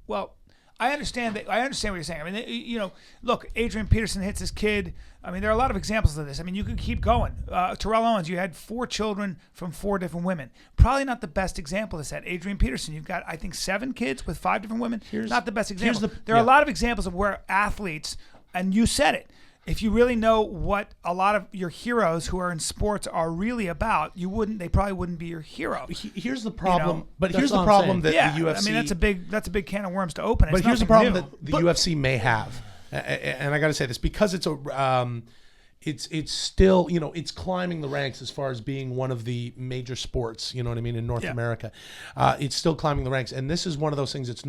Well, I understand that. I understand what you're saying. I mean, look, Adrian Peterson hits his kid. I mean, there are a lot of examples of this. I mean, you could keep going. Terrell Owens, you had 4 children from 4 different women. Probably not the best example of that. Adrian Peterson, you've got, I think, 7 kids with 5 different women. Not the best example. There are a lot of examples of where athletes, and you said it, if you really know what a lot of your heroes who are in sports are really about, they probably wouldn't be your hero. Here's the problem. But that's here's the what I'm problem that Yeah, the UFC. I mean, that's a big can of worms to open. But It's here's the nothing problem new. that the UFC may have, and I got to say this because it's it's still it's climbing the ranks as far as being one of the major sports. You know what I mean in North America, it's still climbing the ranks, and this is one of those things. It's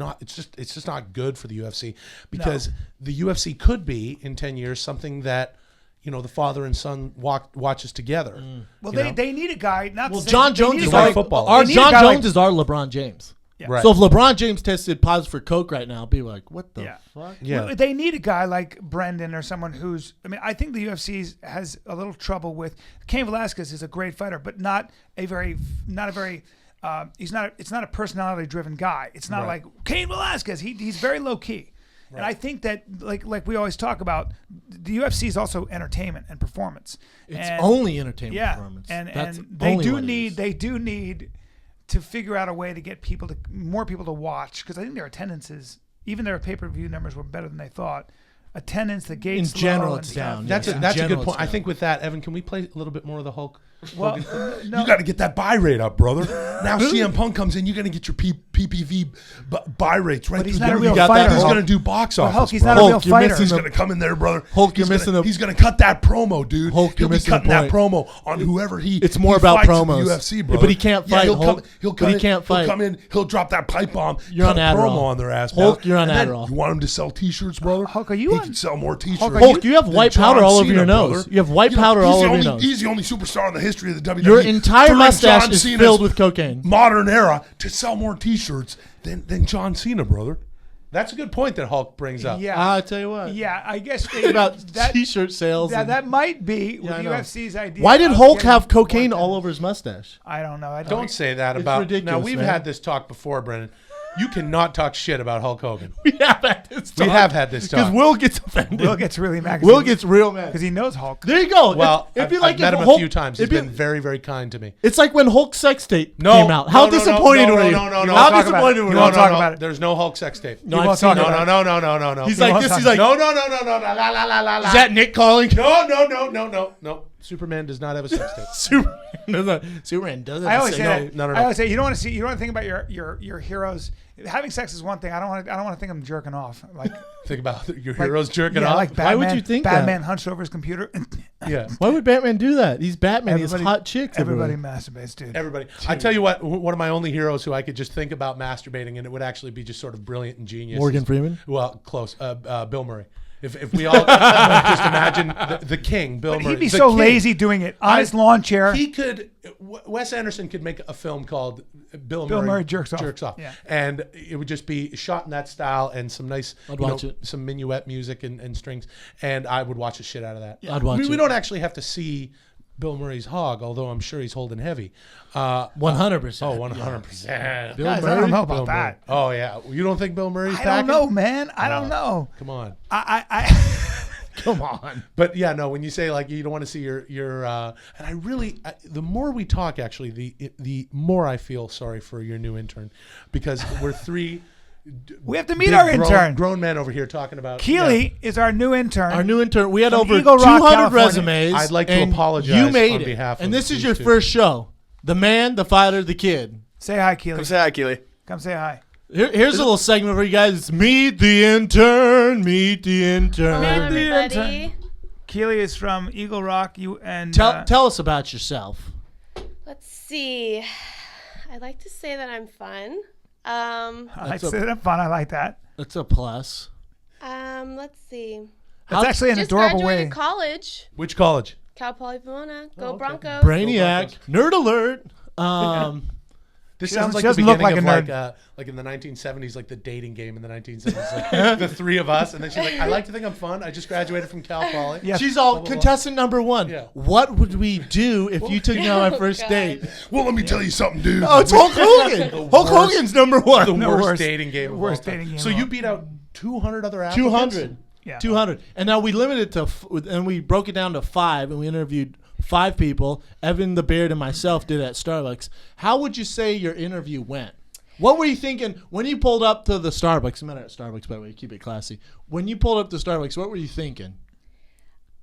just not good for the UFC because the UFC could be in 10 years something that. The father and son watches together. Well, they need a guy. Well, Jon Jones is our football. Our They need a Jon guy Jones like- is our LeBron James. Right. So if LeBron James tested positive for coke right now, people are like, what the fuck? Yeah. Well, they need a guy like Brendan or someone who's. I mean, I think the UFC has a little trouble with Cain Velasquez is a great fighter, but not a very. It's not a personality driven guy. It's not like Cain Velasquez. He's very low key. Right. And I think that, like we always talk about, the UFC is also entertainment and performance. It's only entertainment yeah, performance. and That's they only do what it need is. they do need to figure out a way to get more people to watch, because I think their attendances, even their pay-per-view numbers, were better than they thought. Attendance, the gates In general, low it's and down. stuff. That's a general, good point. it's I down. think with that, Evan, can we play a little bit more of the Hulk? Well, no. You got to get that buy rate up, brother. Now CM Punk comes in, you're going to get your PPV buy rates right. But he's through not a the real roof. fighter, He's Hulk. going to do box But office. Hulk, he's bro. not a real Hulk, you're fighter. missing He's the- going to come in there, brother. Hulk, you're missing the- He's going to cut that promo, dude. Hulk, you're He'll be missing the cutting that point. promo on whoever he. It's more he about fights in promos. the UFC, Yeah, brother. but he can't fight, He'll Hulk. come. He'll But come he in. can't fight. He'll come in. He'll drop that pipe bomb. You're cut on a promo Adderall. on their ass. Hulk, pal. you're on And then Adderall. You want him to sell T-shirts, brother? Hulk, are you He on- can sell more T-shirts. Hulk, are Hulk, you have white than powder John all over your Cena, nose. brother. You have white powder he's all the over your only- nose. He's the only superstar in the history of the WWE. Your entire during mustache John is Cena's filled with cocaine. Modern era to sell more T-shirts than John Cena, brother. That's a good point that Hulk brings up. Yeah. I'll tell you what. Yeah, I guess Think about that T-shirt sales. that might be Yeah, I know. UFC's idea. Why did of Hulk getting have cocaine more all over his mustache? I don't know. Don't say that It's about. ridiculous, Now we've man. had this talk before, Brennan. You cannot talk shit about Hulk Hogan. We have had this talk. We have had this Because talk. Will gets offended. Will gets really mad. Will gets real mad. because he knows Hulk. There you go. Well, it'd be I've like met if him Hulk, a few times. He's it'd be- been very, very kind to me. It's like when Hulk's sex tape No, came out. How no, no, disappointed no, were you? no, no, no, How talk about disappointed it. were You you? won't talk about it. There's no Hulk sex tape. No, You I've won't seen talk it. about No, no, no, no, no, no. He's You like won't this. talk He's like, no, no, no, no, no, la, la, la, la, la. is that Nick calling? No. Superman does not have a sex tape. Superman doesn't. I always say that. no. I always say you don't want to see. You don't want to think about your heroes. Having sex is one thing. I don't want to think I'm jerking off. Like Think about your heroes jerking yeah, off. like Batman. Why would you think that? Batman hunched over his computer? Yeah. Why would Batman do that? He's Batman. He's hot chicks. Everybody everywhere. masturbates, dude. Everybody. I tell you what, one of my only heroes who I could just think about masturbating and it would actually be just sort of brilliant and genius. Morgan is- Freeman? Well, close. Bill Murray. If we all just imagine the king, Bill But Murray. he'd be the so king. lazy doing it on his lawn chair. He could. Wes Anderson could make a film called Bill Murray Jerks Off. Yeah. and it would just be shot in that style and some nice, I'd watch it. some minuet music and strings, and I would watch the shit out of that. I'd watch We it. don't actually have to see Bill Murray's hog, although I'm sure he's holding heavy. 100%. Oh, 100%. Bill Guys, I Murray? don't know Bill about that. Murray. Oh yeah, you don't think Bill Murray's I packing? don't know, man. I don't know. Come on. I Come on. But yeah, no. When you say like you don't want to see your, and I really, the more we talk, actually, the more I feel sorry for your new intern, because we're three. we have to meet big our intern. grown men over here talking about Keely is our new intern. Our new intern. We had From over Eagle Rock, 200 California. resumes. I'd like to and apologize You made on it. behalf and of this is these your two. first show. The man, the fighter, the kid. Say hi, Keely. Come say hi, Keely. Come say hi. Here's a little segment for you guys. It's Meet the Intern. Meet the Intern. Hello, the everybody. Keely is from Eagle Rock. Tell us about yourself. Let's see. I like to say that I'm fun. I That's a- said that fun. I like that. That's a plus. Let's see. That's actually an Just adorable graduated way. college. Which college? Cal Poly Pomona. Go Broncos. Brainiac. Nerd alert. This She sounds doesn't- like she the doesn't look beginning like of a like in the 1970s, like the dating game in the 1970s, like the three of us, and then she's like, "I like to think I'm fun. I just graduated from Cal Poly." Yeah. She's all Blah, blah, blah. contestant number one. Yeah. What would we do if you took me on my Oh, first God. date? Well, let me tell you something, dude. Oh, it's Hulk Hogan. Hulk Hogan's number one. the worst worst- dating game. Of worst all time. dating game So of you all beat out 200 other applicants. 200. Yeah. 200. And now we limited to, and we broke it down to 5, and we interviewed 5 people. Evan the Beard and myself did at Starbucks. How would you say your interview went? What were you thinking when you pulled up to the Starbucks? I met at Starbucks, by the way. Keep it classy. When you pulled up to Starbucks, what were you thinking?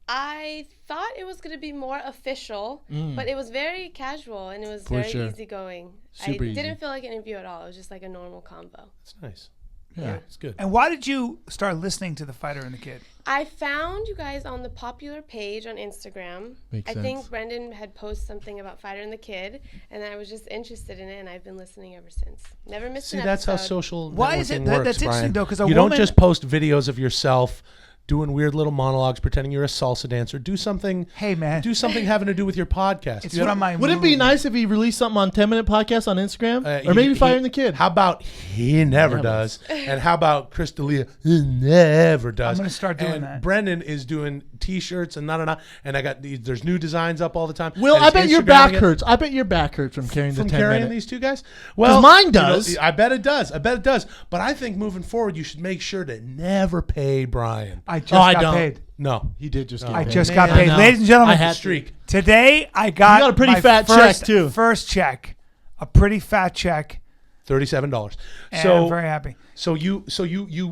I thought it was going to be more official, but it was very casual and it was very sure. easygoing. Super I easy. didn't feel like an interview at all. It was just like a normal convo. That's nice. Yeah. It's good. And why did you start listening to The Fighter and the Kid? I found you guys on the popular page on Instagram. Makes I sense. think Brendan had posted something about Fighter and the Kid, and I was just interested in it, and I've been listening ever since. Never missed See, an that's how episode. social Why is it networking that- works, that's interesting, Brian. though, 'cause a you don't woman- just post videos of yourself doing weird little monologues, pretending you're a salsa dancer. Do something. Hey, man. Do something having to do with your podcast. It's You one know, of my. Would it be moves. nice if he released something on 10-minute podcast on Instagram? he- or maybe he- Firing the Kid? How about he never does? And how about Chris D'Elia? He never does. I'm gonna start doing and that. Brendan is doing T-shirts and and I got there's new designs up all the time. Will, And I he's bet your Instagramming back it. hurts. I bet your back hurts from carrying From the 10 carrying minute. these two guys? Well, mine you know, does. I bet it does. I bet it does. But I think moving forward, you should make sure to never pay Brian. I just I got don't. paid. No. He did just get I paid. just man. got I paid. know. Ladies and gentlemen, I had to. Streak. today I got, You got a pretty my fat first, check, too. First check. A pretty fat check. $37. And So I'm very happy. So you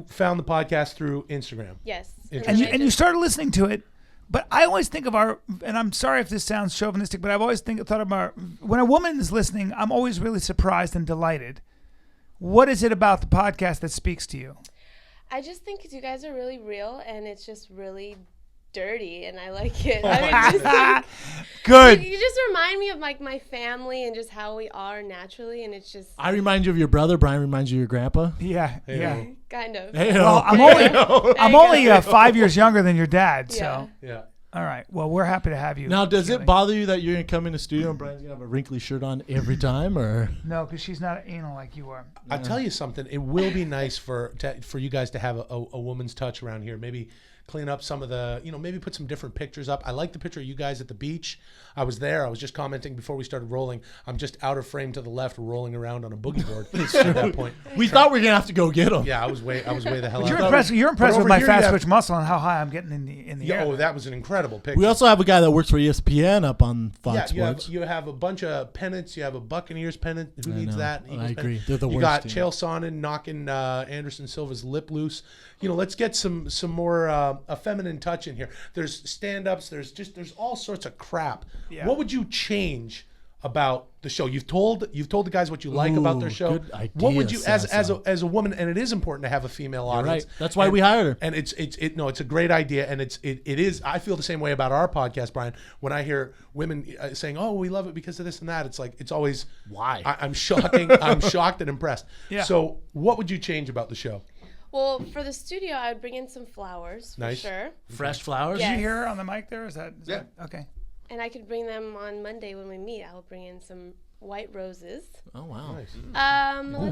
found the podcast through Instagram. Yes. And then I you just- started listening to it, but I always think of our, and I'm sorry if this sounds chauvinistic, but I've always thought about when a woman is listening, I'm always really surprised and delighted. What is it about the podcast that speaks to you? I just think you guys are really real, and it's just really dirty, and I like it. I mean, just like, Good. you just remind me of like my family and just how we are naturally, and it's just I remind you of your brother. Brian reminds you of your grandpa. Yeah, yeah. kind of. Hey, Well, I'm only 5 years younger than your dad, so Yeah. Yeah. All right. Well, we're happy to have you. Now, does Keely. it bother you that you're going to come in the studio and Brian's going to have a wrinkly shirt on every time? Or No, because she's not anal like you are. I'll tell you something. It will be nice for you guys to have a woman's touch around here. Maybe clean up some of the, maybe put some different pictures up. I like the picture of you guys at the beach. I was there. I was just commenting before we started rolling. I'm just out of frame to the left, rolling around on a boogie board at that point. we thought we were going to have to go get him. Yeah, I was way the hell out. You're impressed But with my over here fast you have- twitch muscle and how high I'm getting in the air. Oh, that was an incredible picture. We also have a guy that works for ESPN up on Fox Sports. you have a bunch of pennants. You have a Buccaneers pennant. Who needs know. that? I Eagles agree. pennant. They're the You worst got team. Chael Sonnen knocking Anderson Silva's lip loose. Let's get some more a feminine touch in here. There's stand-ups. There's all sorts of crap. Yeah. What would you change about the show? You've told the guys what you like about their show. good idea, What would you, Sasso. as a woman, and it is important to have a female audience. right. That's why we hired her. And it's a great idea, and it is. I feel the same way about our podcast, Brian. When I hear women saying, "Oh, we love it because of this and that," it's always Why? I'm shocked and impressed. Yeah. So, what would you change about the show? Well, for the studio, I would bring in some flowers for Nice. sure. Fresh flowers? Yeah. Did you hear her on the mic there? Is that okay? And I could bring them on Monday when we meet. I'll bring in some white roses. Oh, wow. Let's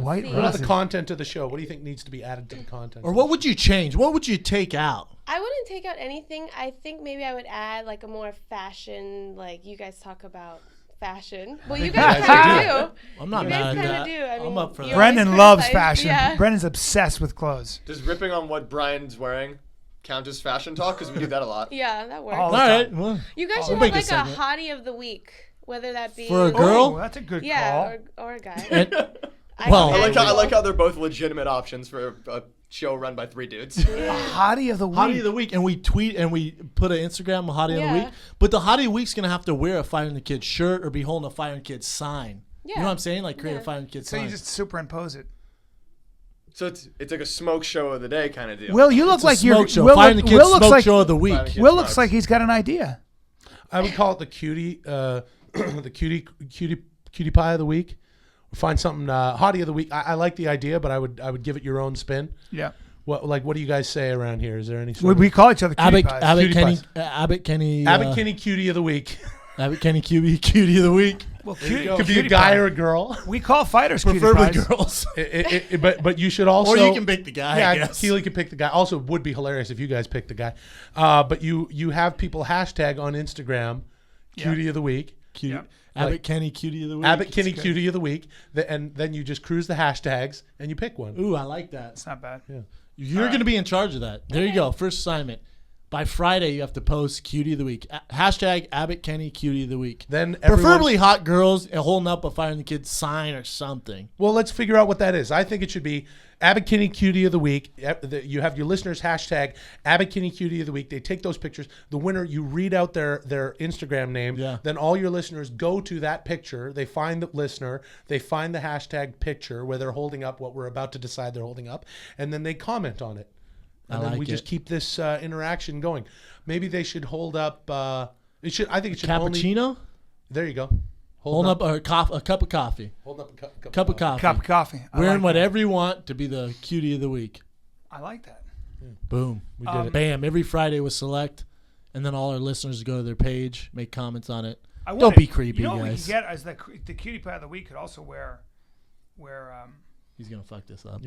white see. What about roses. the content of the show? What do you think needs to be added to the content? Or what would you change? What would you take out? I wouldn't take out anything. I think maybe I would add like a more fashion, like you guys talk about fashion. Well, you guys kind of do. I'm not You mad guys at kind that. of do. I mean, I'm up for you that. Brendan always loves criticize- fashion. Yeah. Brendan's obsessed with clothes. Does ripping on what Brian's wearing count as fashion talk? Because we do that a lot. Yeah, that works. All All the right. time. Well, You guys we'll should make have a like a segment. hottie of the week, whether that be For a girl? Oh, that's a good yeah, call. or a guy. And- I well- can I add like how both. they're both legitimate options for a show run by 3 dudes. Hottie of the week. Hottie of the week, and we tweet and we put an Instagram Hottie of the Yeah. week. But the Hottie of the week's gonna have to wear a Fire in the Kids shirt or be holding a Fire in the Kids sign. You Yeah. know what I'm saying? Like create a Yeah. Fire in the Kids So sign. you just superimpose it. So it's like a smoke show of the day kind of deal. Will, you look It's a like you're smoke show. Will, Fire in the Kids Will looks smoke like show of the week. Fire in the Kids Will looks smokes. like he's got an idea. I would call it the cutie pie of the week. Find something hottie of the week. I like the idea, but I would give it your own spin. Yeah. What do you guys say around here? Is there any sort We call each other cutie pies. Abbott Cutie Kenny Abbott Kinney cutie of the week? Abbott Kenny cutie of the week. Well, Could be a cutie guy pie. or a girl. We call fighters cutie Preferably pies. girls. But you should also. Or you can pick the guy, I guess. Keely can pick the guy. Also, it would be hilarious if you guys picked the guy. But you have people hashtag on Instagram, cutie of the week. Cute. Yep. Abbott Like- Kenny cutie of the week. Abbott Kinney cutie of the week. And then you just cruise the hashtags and you pick one. Ooh, I like that. It's not bad. You're going to be in charge of that. There you go. First assignment. By Friday, you have to post cutie of the week. Hashtag Abbott Kenny cutie of the week. Then everyone- Preferably hot girls holding up a Fire in the Kids sign or something. Well, let's figure out what that is. I think it should be Abbott Kinney Cutie of the Week. You have your listeners hashtag Abbott Kinney Cutie of the Week. They take those pictures. The winner, you read out their Instagram name. Yeah. Then all your listeners go to that picture. They find the listener. They find the hashtag picture where they're holding up what we're about to decide they're holding up. And then they comment on it. And I then like we just it. keep this interaction going. Maybe they should hold up. I think it should only. Cappuccino? There you go. Holding up a cup of coffee. Holding up a Cup of coffee. Cup of coffee. I Wearing like that. whatever you want to be the cutie of the week. I like that. Boom. We did it. Bam. Every Friday was select. And then all our listeners go to their page, make comments on it. I Don't wonder- be creepy, You know what we guys. can get as the cutie pie of the week could also wear He's going to fuck this up.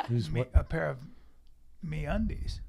Who's what? a pair of me undies.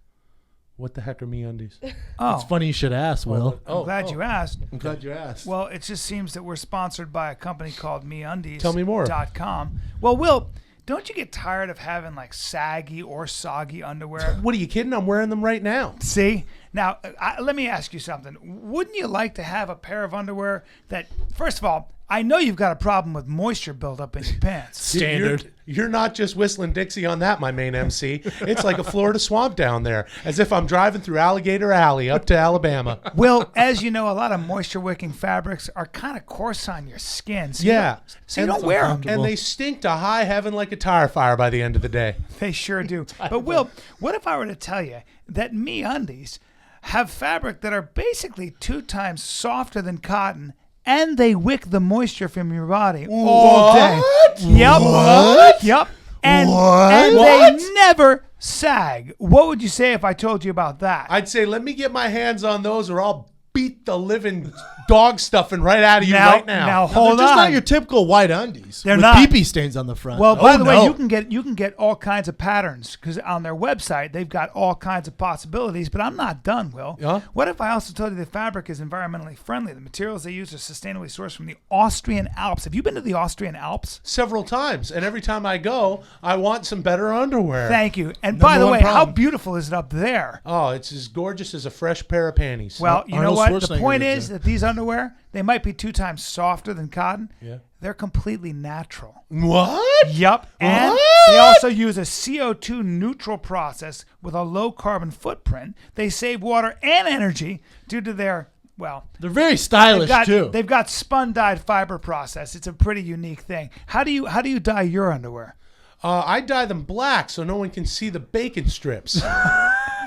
What the heck are MeUndies? Oh, It's funny you should ask, Will. I'm glad you asked. I'm glad you asked. Well, it just seems that we're sponsored by a company called MeUndies. Tell me more. .com. Well, Will, don't you get tired of having like saggy or soggy underwear? What are you kidding? I'm wearing them right now. See? Now, let me ask you something. Wouldn't you like to have a pair of underwear that, first of all, I know you've got a problem with moisture buildup in your pants. Standard. You're not just whistling Dixie on that, my main MC. It's like a Florida swamp down there, as if I'm driving through Alligator Alley up to Alabama. Well, as you know, a lot of moisture-wicking fabrics are kind of coarse on your skin. So Yeah. you don't wear them. And they stink to high heaven like a tire fire by the end of the day. They sure do. But Will, what if I were to tell you that MeUndies have fabric that are basically 2 times softer than cotton, and they wick the moisture from your body all day? Yep. What? Yep. And What? they What? never sag. What would you say if I told you about that? I'd say, let me get my hands on those, or I'll beat the living dog stuffing right out of you Now- right now. now They're hold just on. not your typical white undies. They're with not. pee-pee stains on the front. Well, by the way, no. you can get all kinds of patterns because on their website they've got all kinds of possibilities. But I'm not done, Will. Yeah? What if I also told you the fabric is environmentally friendly? The materials they use are sustainably sourced from the Austrian Alps. Have you been to the Austrian Alps? Several times, and every time I go, I want some better underwear. Thank you. And by the one way, how problem. beautiful is it up there? Oh, it's as gorgeous as a fresh pair of panties. Well, you know Arnold what? The Schwarzenegger point lives is there. that these underwear, they might be 2 times softer than cotton. Yeah. They're completely natural. What? Yup. And What? they also use a CO2 neutral process with a low carbon footprint. They save water and energy due to their, well, They're very stylish too. they've got spun dyed fiber process. It's a pretty unique thing. How do you dye your underwear? I dye them black so no one can see the bacon strips.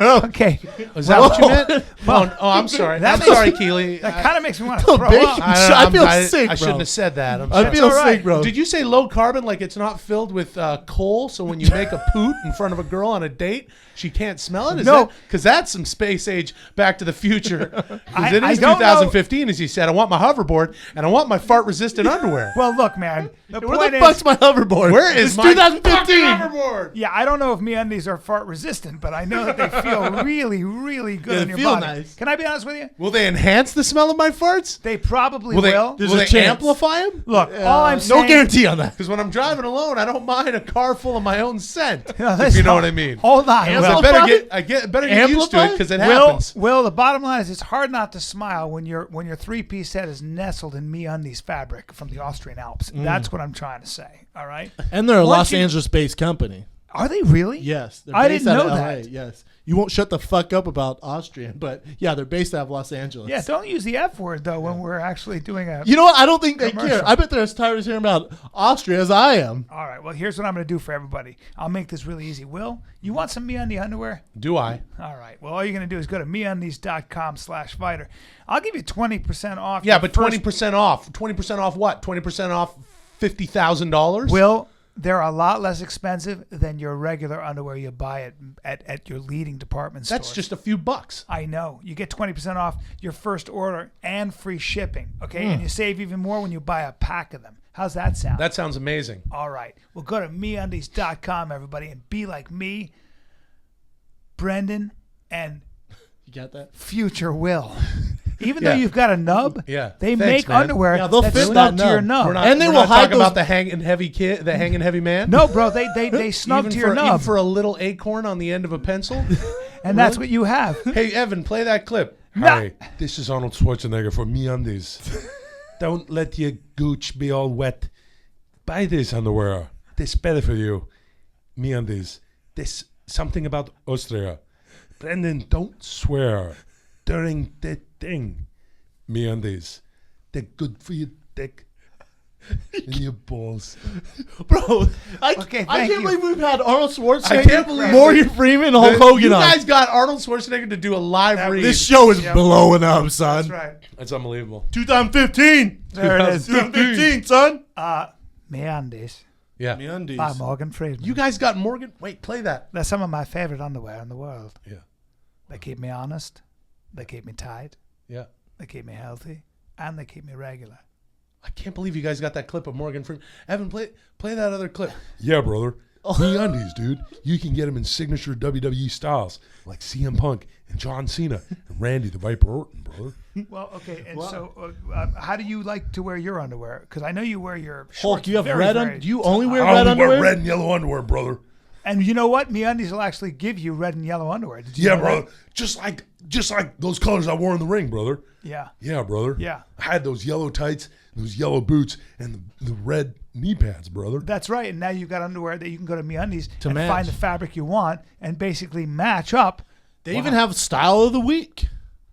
Okay. Is that what you meant? Oh, I'm sorry. That I'm makes- sorry, Keely. That kind of makes me want to Oh, throw bacon. up. I feel sick, I bro. shouldn't have said that. I'm I sorry. feel all right. sick, bro. Did you say low carbon like it's not filled with coal, so when you make a poot in front of a girl on a date, she can't smell it? No. Because that's some space age Back to the Future. Because it I is don't know. 2015, as you said. I want my hoverboard, and I want my fart-resistant underwear. Well, look, man. The Where point the is, fuck's my hoverboard? Where is it's my 2015? fucking hoverboard? yeah, I don't know if MeUndies are fart resistant, but I know that they feel really, really good They on your feel body. nice. Can I be honest with you? Will they enhance the smell of my farts? They probably Will they, will. There's will a they chance. amplify them? Look, all I'm saying. No guarantee on that. Because when I'm driving alone, I don't mind a car full of my own scent. if Listen, you know what I mean. Hold on. Because Will. I better get used to it because it Will, happens. Will, the bottom line is it's hard not to smile when your 3-piece set is nestled in MeUndies fabric from the Austrian Alps. That's what I'm trying to say. All right. And they're a Once Los you- Angeles-based company. Are they really? Yes, they're I based didn't out know of that. LA. Yes, you won't shut the fuck up about Austrian, but yeah, they're based out of Los Angeles. Yeah. Don't use the F word though when we're actually doing a. You know what? I don't think they Commercial. care. I bet they're as tired of hearing about Austria as I am. All right. Well, here's what I'm going to do for everybody. I'll make this really easy. Will, you want some MeUndies underwear? Do I? All right. Well, all you're going to do is go to MeUndies.com/fighter. I'll give you 20% off. Yeah, your but first- 20% off. 20% off what? 20% off $50,000? Will, they're a lot less expensive than your regular underwear you buy at your leading department stores. That's just a few bucks. I know. You get 20% off your first order and free shipping, okay? And you save even more when you buy a pack of them. How's that sound? That sounds amazing. All right. Well, go to MeUndies.com, everybody, and be like me, Brendan, and You got that? future Will. Even Yeah. though you've got a nub, Yeah. they Thanks, make man. underwear Yeah, they'll that's fit snug that to your nub. nub. We're not, And they we're will not hide talking about those- the hanging heavy kid, the hanging heavy man. No, bro, they snug even to your for, nub, even for a little acorn on the end of a pencil. and that's what you have. Hey, Evan, play that clip. Hi, This is Arnold Schwarzenegger for MeUndies. Don't let your gooch be all wet. Buy this underwear. This better for you. MeUndies. This something about Austria. Brendan, don't swear during the thing. MeUndies. They're good for your dick and your balls. Bro, I Okay, can't thank you. believe we've had Arnold Schwarzenegger, I can't believe Morgan Freeman, and Hulk Hogan You on. guys got Arnold Schwarzenegger to do a live read. This show is blowing up, son. that's right. That's unbelievable. 2015. There it is. 2015, son. MeUndies Yeah. MeUndies. by Morgan Freeman. You guys got Morgan. Wait, play that. They're some of my favorite underwear in the world. Yeah. They keep me honest. They keep me tight. Yeah. They keep me healthy. And they keep me regular. I can't believe you guys got that clip of Morgan Freeman. Evan, play that other clip. Yeah, brother. MeUndies, dude. You can get them in signature WWE styles like CM Punk and John Cena and Randy the Viper Orton, brother. Well, okay. And so how do you like to wear your underwear? Because I know you wear your Hulk, shorts you have very, red very Do you only wear I red only underwear? wear red and yellow underwear, brother. And you know what? MeUndies will actually give you red and yellow underwear. Did you Yeah, know brother. that? Just like those colors I wore in the ring, brother. Yeah. Yeah, brother. Yeah. I had those yellow tights, those yellow boots, and the red knee pads, brother. That's right. And now you've got underwear that you can go to MeUndies To and match. find the fabric you want and basically match up. They even have style of the week.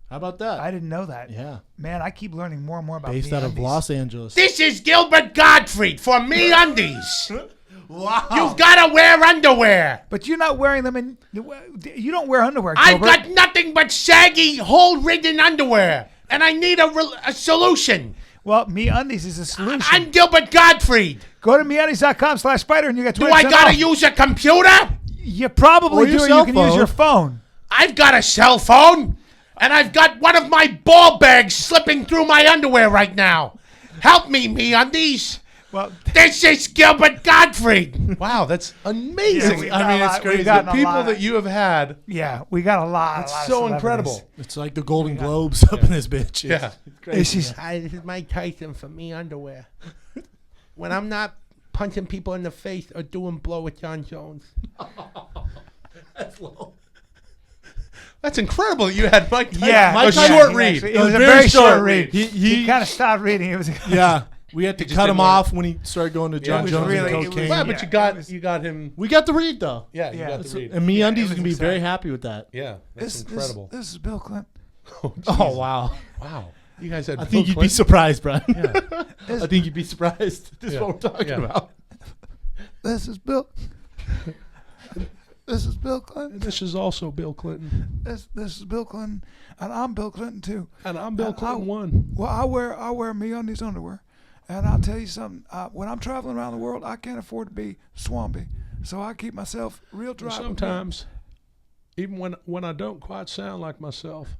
How about that? I didn't know that. Yeah. Man, I keep learning more and more about Based out of MeUndies. Los Angeles. This is Gilbert Gottfried for MeUndies. Wow. You've got to wear underwear. But you're not wearing them in. You don't wear underwear. I've Gilbert. got nothing but saggy, hole-ridden underwear, and I need a solution. Well, MeUndies is a solution. I'm Gilbert Gottfried. Go to MeUndies.com/fighter and you get 20% Do I got to off. use a computer? You probably Or your do. cell You can use phone. your phone. I've got a cell phone, and I've got one of my ball bags slipping through my underwear right now. Help me undies. Well, This is Gilbert Gottfried. Wow, that's amazing. we've I got mean, a it's lot- crazy. we've gotten The a people lot. that you have had, yeah, we got a lot. it's a lot of so celebrities. incredible. It's like the Golden Globes up in this bitch. Yeah. This is Hi, this is Mike Tyson from Me Underwear. When I'm not punching people in the face or doing blow with Jon Jones. That's low. That's incredible that you had Mike Tyson. yeah, Mike a Tyson- short he read. actually- it was a very short read. He kind of stopped reading. It was Yeah. We had to just cut didn't him want off when he started going to Jon was Jones really- and it was- cocaine. Yeah, Yeah, but it you got him. We got the read though. Yeah, you Yeah. got the read. And me undies it is was gonna be very exciting. happy with that. Yeah, that's incredible. This is Bill Clinton. Oh wow. Wow, you guys had. I Bill think you'd be Clinton? surprised, Brian. Yeah. I think you'd be surprised. This is Yeah. what we're talking Yeah. about. This is Bill. This is Bill Clinton. And this is also Bill Clinton. This is Bill Clinton, and I'm Bill Clinton too. And I'm Bill And Clinton I- 1. Well, I wear MeUndies underwear, and I'll tell you something. When I'm traveling around the world, I can't afford to be swampy, so I keep myself real dry. with me. Sometimes, even when I don't quite sound like myself,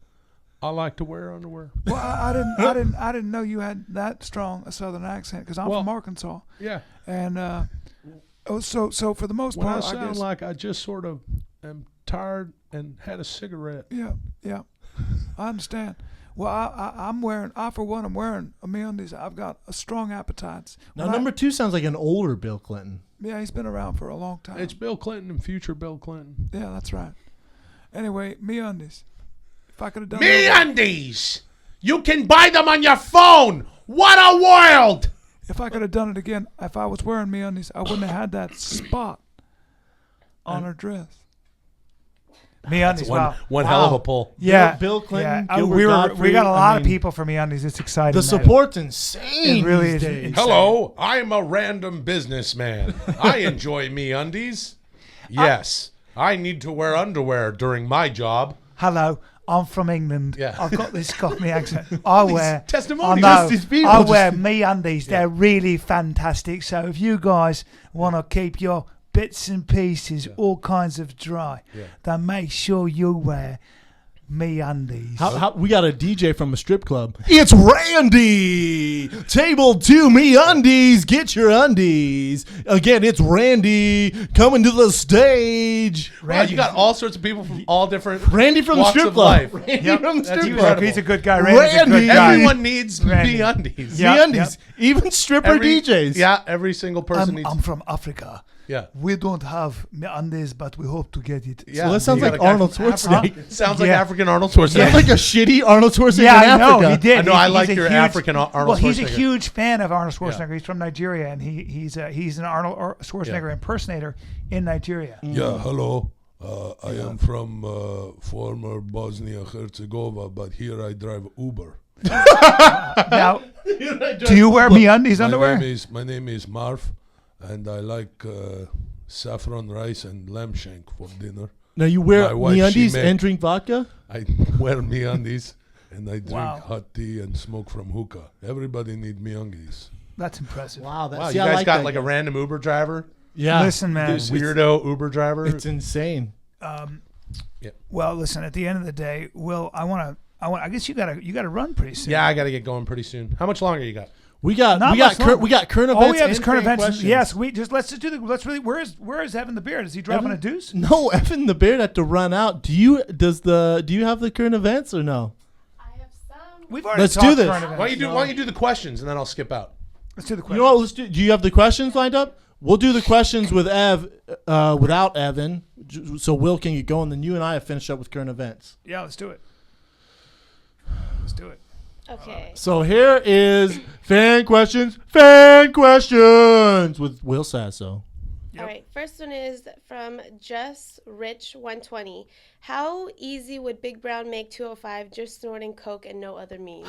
I like to wear underwear. Well, I didn't know you had that strong a Southern accent because I'm Well, from Arkansas, Yeah. and so for the most When I part, I sound guess. like I just sort of am tired and had a cigarette. Yeah, I understand. Well, I'm wearing a MeUndies. I've got a strong appetites. Now When I- number 2 sounds like an older Bill Clinton. yeah, he's been around for a long time. It's Bill Clinton and future Bill Clinton. Yeah, that's right. Anyway, MeUndies. If I could have done Me that- undies. You can buy them on your phone. What a world! if I could have done it again, if I was wearing MeUndies, I wouldn't have had that spot on her dress. MeUndies, wow. One hell of a pull. Yeah, Bill Clinton, Yeah, Gilbert we Gottfried, got a lot I of mean, people for MeUndies. It's exciting. The support's insane. It really these is days. insane. Hello, I'm a random businessman. I enjoy me undies. Yes, I need to wear underwear during my job. Hello, I'm from England. Yeah. I've got this Cockney accent. I wear testimonials. I know, Just these people I just- wear MeUndies. They're really fantastic. So if you guys want to keep your bits and pieces all kinds of dry, then make sure you wear MeUndies. How, we got a DJ from a strip club. It's Randy. Table 2, me undies. Get your undies. Again, it's Randy coming to the stage. Wow, you got all sorts of people from all different Randy from the walks strip of club. life. Randy Yep, from the that's strip incredible. club. He's a good guy. Randy's a good Randy. guy. Everyone needs Randy. me undies. Yeah. Me undies. Even stripper DJs. Yeah, every single person I'm, needs. I'm from Africa. Yeah. We don't have MeUndies, but we hope to get it. Yeah. So that sounds You got like a guy Arnold from Schwarzenegger. It sounds like Yeah. African Arnold Schwarzenegger. Sounds like a shitty Arnold Schwarzenegger Yeah, in I know. Africa. He did. I know, I He's like a your huge- African Arnold Well, he's a Schwarzenegger. huge fan of Arnold Schwarzenegger. He's from Nigeria, and he's an Arnold Schwarzenegger impersonator in Nigeria. Yeah, hello. I am from former Bosnia-Herzegovina, but here I drive Uber. Now, do you wear MeUndies underwear? My name is Marv, and I like saffron rice and lamb shank for dinner. Now you wear My wife, me undies she made- and drink vodka? I wear MeUndies, and I drink Wow. hot tea and smoke from hookah. Everybody need MeUndies. That's impressive. Wow, that's Wow, see, you I guys like got that like guy. a random Uber driver, Yeah. Listen, man. weirdo Uber driver. It's insane. Well, listen. At the end of the day, Will, I guess you gotta run pretty soon. Yeah, I got to get going pretty soon. How much longer you got? We got Not we got much longer. we got current events. All we have is and current fan events. questions. Yes, let's just do the. Let's really. Where is Evan the Beard? Is he dropping Evan? a deuce? No, Evan the Beard had to run out. Do you have the current events or no? I have some. We've already Let's talked do this. current events. Why don't you do the questions and then I'll skip out? Let's do the You question. know what? Let's do. Do you have the questions lined up? We'll do the questions with without Evan, so Will can get going. Then you and I have finished up with current events. Yeah, let's do it. Let's do it. Okay. So here is fan questions with Will Sasso. All right. First one is from Just Rich 120. How easy would Big Brown make 205 just snorting coke and no other means?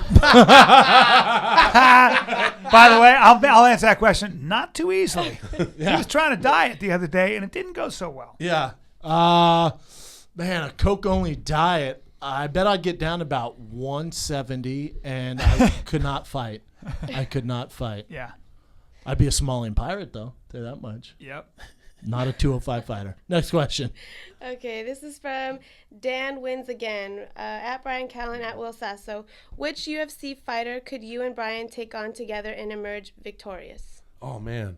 By the way, I'll answer that question. Not too easily. He was trying to diet the other day, and it didn't go so well. Yeah. Man, a Coke only diet. I bet I'd get down to about 170, and I could not fight. I could not fight. Yeah. I'd be a Somalian pirate, though. Tell you that much. Yep. Not a 205 fighter. Next question. Okay, this is from Dan Wins Again. At Bryan Callen, at Will Sasso. Which UFC fighter could you and Bryan take on together and emerge victorious? Oh man.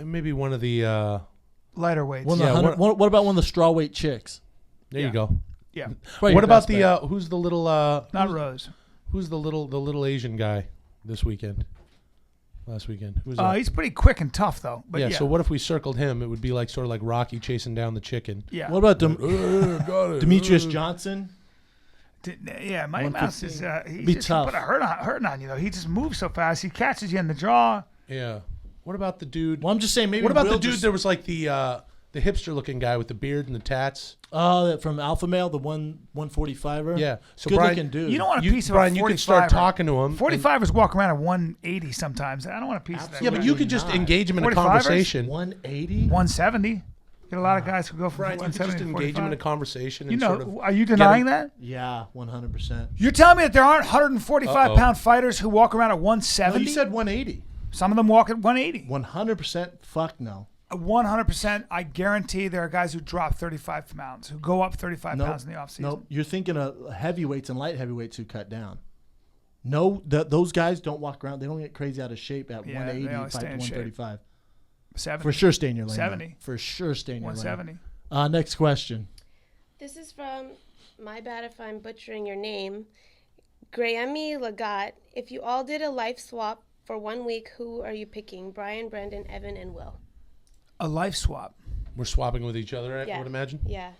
Maybe one of the. Lighter weights. What about one of the strawweight chicks? There you go. Yeah. Probably What your about best bet. the? Who's the little? Not Rose. Who's the little Asian guy this weekend? Last weekend. Who's that? He's pretty quick and tough, though. But yeah. So what if we circled him? It would be like sort of like Rocky chasing down the chicken. Yeah. What about Got it. Demetrius Johnson? Yeah, Mighty Mouse is Be he just tough. put a hurting on you though. He just moves so fast. He catches you in the jaw. Yeah. What about the dude? Well, I'm just saying maybe. What about Will the dude? just- There was like the hipster-looking guy with the beard and the tats. Oh, from Alpha Male, the 145er. Yeah. So Good Brian, looking dude. You don't want a You, piece of Brian, a 45er. you can start talking to him. 45ers walk around at 180 sometimes. I don't want a piece of that. Yeah, but you could just Not. engage him in a 45ers? conversation. 180. 170. Get a lot of guys who go from Brian, you could 170 just to engage him in a 45. conversation. You And know, sort of are you denying that? Yeah, 100%. You're telling me that there aren't 145 Uh-oh. pound fighters who walk around at No, 170? you said 180. Some of them walk at 180. 100%. Fuck no. 100%. I guarantee there are guys who drop 35 pounds, who go up 35 Nope. pounds in the offseason. Nope. You're thinking of heavyweights and light heavyweights who cut down. No, those guys don't walk around. They don't get crazy out of shape at Yeah, 180, they always fight stay to in shape. 135. 70. For sure, stay in your lane. 70. though. For sure, stay in your lane. 170. Next question. This is from, my bad if I'm butchering your name, Graemi Lagat. If you all did a life swap for 1 week, who are you picking? Bryan, Brendan, Evan, and Will. A life swap. We're swapping with each other, I Yeah. would imagine. Yeah.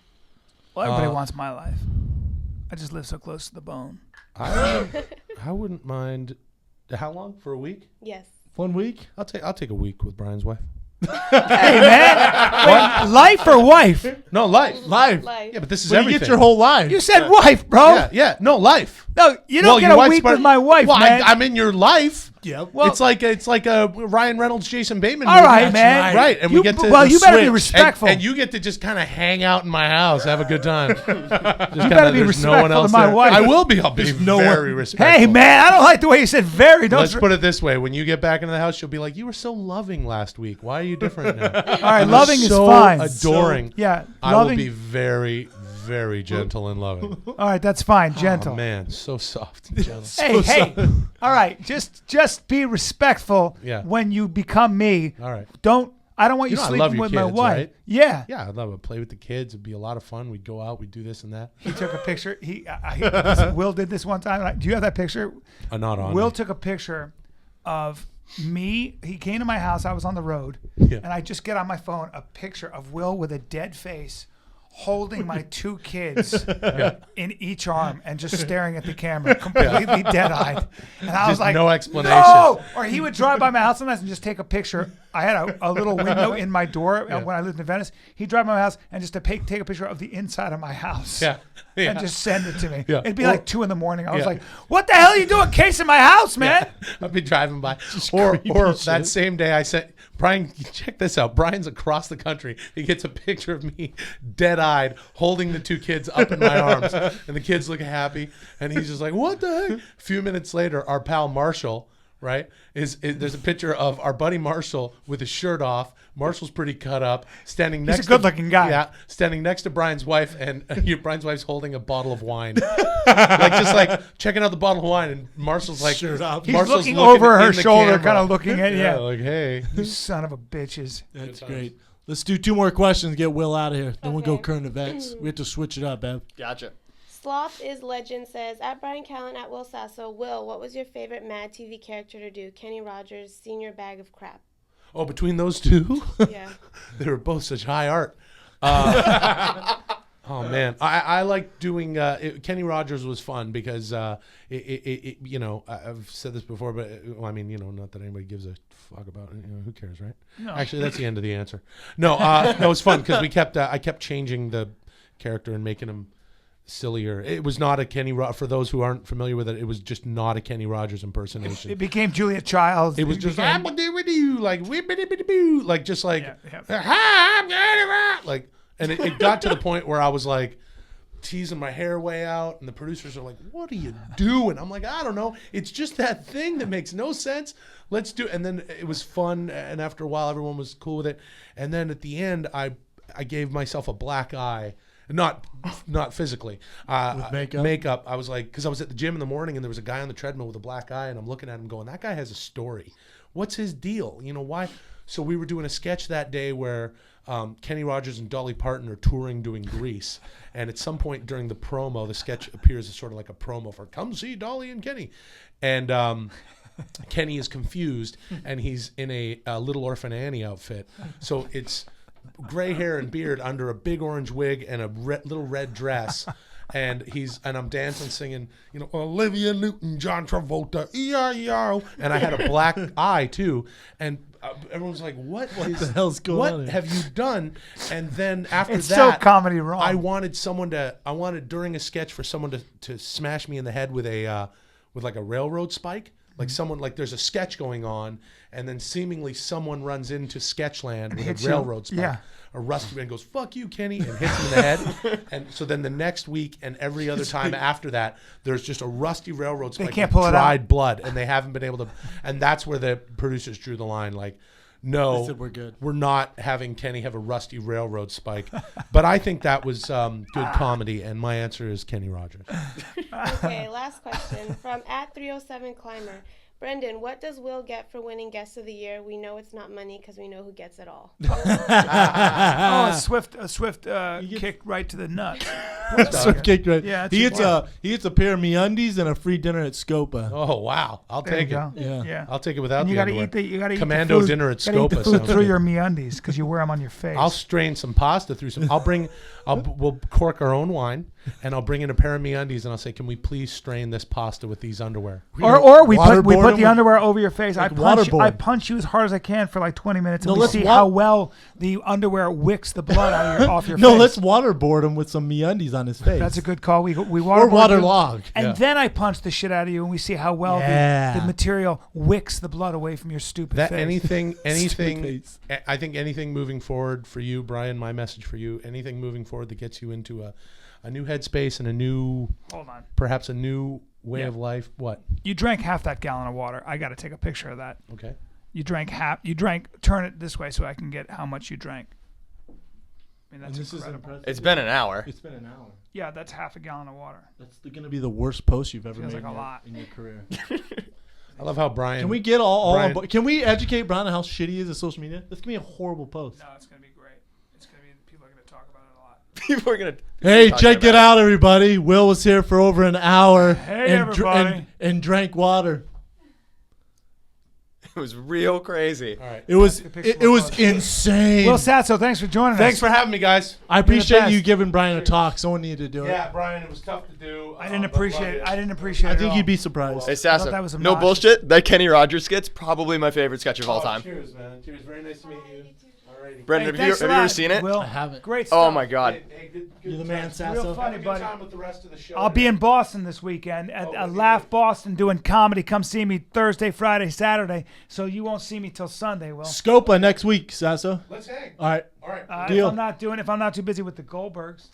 Well, everybody wants my life. I just live so close to the bone. I wouldn't mind. How long? For a week? Yes. 1 week? I'll take a week with Brian's wife. Hey, man. Wait, life or wife? No, life. Life. Life. Yeah, but this is But you everything. get your whole life. You said wife, bro. Yeah. No, life. No, you don't Well, get your a wife's week part- with my wife, Well, man. I'm in your life. Yep. Well- it's like a Ryan Reynolds, Jason Bateman. All movie. right, man. Right, and You- we get to. well, you better be switch. respectful. and you get to just kind of hang out in my house, have a good time. you better be respectful to my wife. I will be. I'll be no very one- respectful. Hey, man, I don't like the way you said very. Don't. Let's put it this way: when you get back into the house, you'll be like, "You were so loving last week. Why are you different now?" All right, loving is so fine. adoring. Yeah, I loving. will be very, very gentle and loving. All right, that's fine. Gentle. Oh man, so soft and gentle. Hey. All right, just be respectful Yeah. when you become me. All right. I don't want you, You know I sleeping love your with my kids, wife. right? Yeah. Yeah, I'd love to play with the kids. It'd be a lot of fun. We'd go out. We'd do this and that. He took a picture. Will did this one time. Do you have that picture? Not on. Will me. took a picture of me. He came to my house. I was on the road, Yeah. and I just get on my phone a picture of Will with a dead face, holding my two kids in each arm and just staring at the camera, completely dead-eyed. And I was Just like, no explanation. No! Or he would drive by my house sometimes and just take a picture. I had a little window in my door when I lived in Venice. He'd drive by my house and just to take a picture of the inside of my house. Yeah. Yeah. And just send it to me. Yeah. It'd be Or- like 2 a.m. I was Yeah. like, "What the hell are you doing, casing my house, man?" I'd be driving by. Or that shit. same day I said, Brian, check this out. Brian's across the country. He gets a picture of me dead-eyed holding the two kids up in my arms. And the kids look happy. And he's just like, what the heck? A few minutes later, our pal Marshall, right, there's a picture of our buddy Marshall with his shirt off. Marshall's pretty cut up, standing next a good-looking guy. Yeah, standing next to Brian's wife, and Brian's wife's holding a bottle of wine. like checking out the bottle of wine, and Marshall's like, Shirt off. He's Marshall's looking over in her the shoulder, camera. kind of looking at Yeah, like, hey. You son of a bitches. That's great. Let's do 2 more questions. Get Will out of here. Then we'll go Okay. current events. We have to switch it up, Bev. Gotcha. Sloth is Legend says, at Bryan Callen, at Will Sasso. Will, what was your favorite Mad TV character to do? Kenny Rogers, Senior Bag of Crap. Oh, between those two? Yeah. They were both such high art. Oh man, I like doing. Kenny Rogers was fun because you know, I've said this before, but well, I mean, you know, not that anybody gives a fuck about it. You know, who cares, right? No. Actually, that's the end of the answer. No, it was fun because I kept changing the character and making him sillier. It was not a Kenny. For those who aren't familiar with it, it was just not a Kenny Rogers impersonation. It became Julia Childs. It was just became- I'm gonna do with you like whippity-bitty-boo, like just like Yeah. hi, I'm Kenny Rogers, like, and it got to the point where I was like, teasing my hair way out, and the producers are like, "What are you doing?" I'm like, "I don't know. It's just that thing that makes no sense. Let's do." And then it was fun, and after a while, everyone was cool with it. And then at the end, I gave myself a black eye. Not physically. With makeup. I was like, because I was at the gym in the morning and there was a guy on the treadmill with a black eye, and I'm looking at him going, that guy has a story. What's his deal? You know, why? So we were doing a sketch that day where Kenny Rogers and Dolly Parton are touring doing Grease. And at some point during the promo, the sketch appears as sort of like a promo for come see Dolly and Kenny. And Kenny is confused and he's in a Little Orphan Annie outfit. So it's gray hair and beard under a big orange wig and a little red dress, and I'm dancing, singing, you know, Olivia Newton, John Travolta, E-I-E-R-O, and I had a black eye too, and everyone's like, what the hell's going on? What have you done? And then after It's that, so comedy wrong. I wanted during a sketch for someone to smash me in the head with like a railroad spike. Like someone, like there's a sketch going on, and then seemingly someone runs into Sketchland with a railroad spike. Yeah. A rusty man goes, "Fuck you, Kenny," and hits him in the head. And so then the next week and every other time after that, there's just a rusty railroad spike. They can't pull it dried out. blood, and they haven't been able to. And that's where the producers drew the line. Like, no, They said, "We're good. We're not having Kenny have a rusty railroad spike." But I think that was good comedy, and my answer is Kenny Rogers. Okay, last question from @307Climber. Brendan, what does Will get for winning Guest of the Year? We know it's not money because we know who gets it all. Oh, a swift kick right to the nut. Swift kick, right? Yeah, he gets a pair of MeUndies and a free dinner at Scopa. Oh wow, I'll There you take it. go. Yeah. I'll take it without And you the gotta underwear. eat the Commando food, dinner at gotta eat the Scopa food sounds through good. your MeUndies because you wear them on your face. I'll strain some pasta through some. We'll cork our own wine, and I'll bring in a pair of MeUndies, and I'll say, "Can we please strain this pasta with these underwear?" or we put waterboard the them underwear over your face. I waterboard. punch you as hard as I can for like 20 minutes, No, and we let's see how well the underwear wicks the blood off your face. No, let's waterboard him with some MeUndies on his face. That's a good call. We or waterboard waterlog. and Yeah. then I punch the shit out of you, and we see how well Yeah. the material wicks the blood away from your stupid That face. anything. face. I think anything moving forward for you, Brian. My message for you: anything moving forward that gets you into a new headspace and Hold on. perhaps a new way Yeah. of life. What? You drank half that gallon of water. I got to take a picture of that. Okay. You drank half. You drank. Turn it this way so I can get how much you drank. I mean, that's incredible. impressive. It's been an hour. It's been an hour. Yeah, that's half a gallon of water. That's going to be the worst post you've ever Feels made like a lot. in your career. I love how Brian. Can we get all Brian- on board? Can we educate Brian on how shitty he is at social media? That's going to be a horrible post. No, it's gonna be great. It's gonna be people are gonna talk about it a lot. People are gonna. Hey, check it out, everybody. Will was here for over an hour Hey, and, everybody. and drank water. It was real crazy. All right. It was the picture it was was- insane. Will Sasso, thanks for joining Thanks us. for having me, guys. I appreciate best. you giving Brian a talk. Someone needed to do it. Yeah, Brian, it was tough to do. I didn't but appreciate love it. I didn't appreciate it. I at think all. you'd be surprised. Hey, Sasso, that was no obnoxious. bullshit. That Kenny Rogers skit's probably my favorite sketch of all Oh, time. Cheers, man. Cheers. Very nice to meet you. Alrighty. Brendan, Hey, have you thanks a ever lot, seen it? Will. I haven't. Great stuff. Oh my god. Hey, good You're the man, time. Sasso. Real funny, Have a good buddy. time with the rest of the show. I'll be in Boston this weekend at Oh, Laugh Boston doing comedy. Come see me Thursday, Friday, Saturday. So you won't see me till Sunday, Will. Scopa next week, Sasso. Let's hang. All right. All right. Deal. If I'm not too busy with the Goldbergs.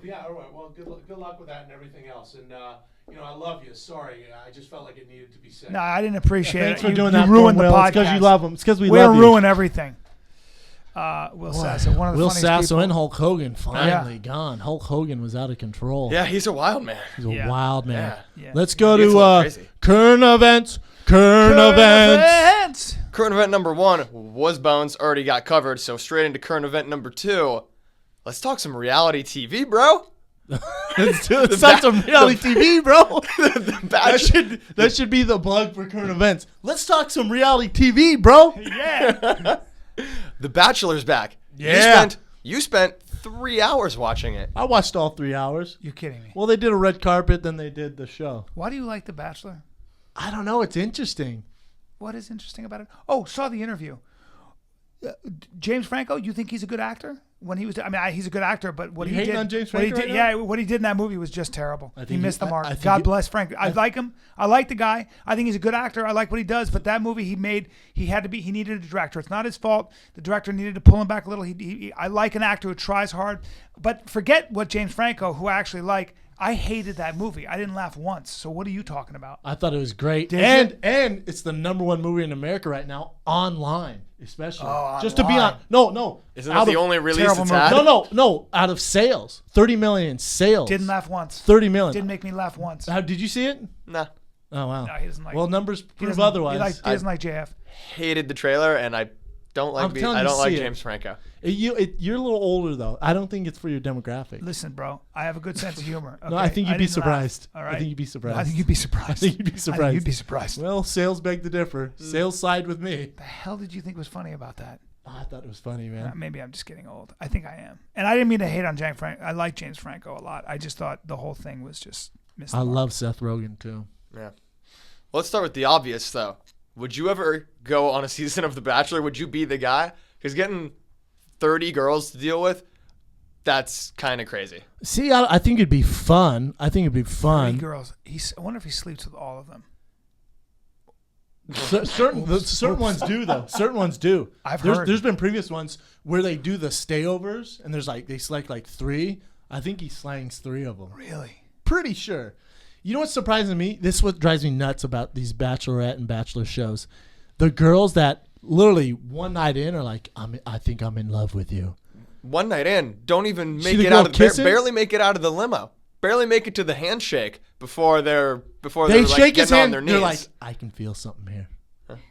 Yeah. All right. Well, good luck with that and everything else. And I love you. Sorry, I just felt like it needed to be said. No, I didn't appreciate Thanks it. for You doing that. ruined for the Will. podcast. It's because you love him. It's because we We'll love you. ruin everything. Will Sasso, one of the Will funniest Sasso people. and Hulk Hogan finally gone. Hulk Hogan was out of control. Yeah, he's a wild man. He's a Yeah. wild man. Yeah. Let's go He gets a little to crazy. current events. Current events. Current event number 1 was Bones. Already got covered. So straight into current event number 2. Let's talk some reality TV, bro. Let's talk some reality TV, bro. The Bachelor. That should be the plug for current events. Let's talk some reality TV, bro. Yeah. The Bachelor's back. Yeah. You spent 3 hours watching it. I watched all 3 hours. You're kidding me. Well, they did a red carpet, then they did the show. Why do you like The Bachelor? I don't know. It's interesting. What is interesting about it? Oh, saw the interview. James Franco, you think he's a good actor? when he was. I mean, he's a good actor, but what You he hating did, on James what he Franco did, right now? yeah, what he did in that movie was just terrible. I He think missed the mark. I think God bless Frank. I like him. I like the guy. I think he's a good actor. I like what he does. But that movie he made, he needed a director. It's not his fault. The director needed to pull him back a little. I like an actor who tries hard. But forget what James Franco, who I actually like. I hated that movie. I didn't laugh once. So what are you talking about? I thought it was great. Did And it's the #1 movie in America right now, online, especially. Oh, Just to be online. on. No. Isn't that the only release terrible it's movie. had? No. Out of sales. 30 million in sales. Didn't laugh once. 30 million. Didn't make me laugh once. Did you see it? Nah. Oh, wow. No, he doesn't like. Well, numbers he prove doesn't- otherwise. He doesn't like JF. Hated the trailer, and I don't like. I'm telling I you, don't like see it. James Franco. You're a little older, though. I don't think it's for your demographic. Listen, bro, I have a good sense of humor. No, I okay? think you'd be didn't laugh, surprised. All right? I think you'd be surprised. I think you'd be surprised. I think you'd be surprised. You'd be surprised. Well, sales beg to differ. Sales side with me. The hell did you think was funny about that? Oh, I thought it was funny, man. Maybe I'm just getting old. I think I am. And I didn't mean to hate on James Franco. I like James Franco a lot. I just thought the whole thing was just missed the I mark. love Seth Rogen, too. Yeah. Let's start with the obvious, though. Would you ever go on a season of The Bachelor? Would you be the guy? Because getting 30 girls to deal with, that's kind of crazy. See, I think it'd be fun. I think it'd be 30 fun. girls. I wonder if he sleeps with all of them. Certain ones do, though. Certain ones do. I've heard. There's been previous ones where they do the stayovers, and they select like 3. I think he slangs 3 of them. Really? Pretty sure. You know what's surprising to me? This is what drives me nuts about these Bachelorette and Bachelor shows. The girls that literally one night in are like, I think I'm in love with you. One night in, don't even See make the it girl out of kissing? barely make it out of the limo. Barely make it to the handshake before they're They like shake his getting on hand. their knees. They're like, I can feel something here.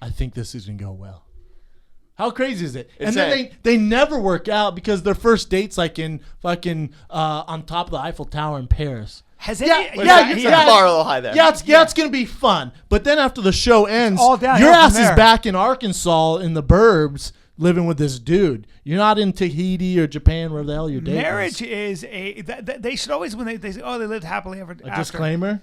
I think this is gonna go well. How crazy is it? And then Insane. they never work out because their first date's like in fucking on top of the Eiffel Tower in Paris. Has Yeah, any? yeah, It's yeah. the bar a little high there. Yeah, it's gonna be fun. But then after the show ends, all downhill your from ass is there. back in Arkansas in the burbs living with this dude. You're not in Tahiti or Japan, where the hell you're dating. Marriage is they should always, when they say, oh, they lived happily ever A after. disclaimer.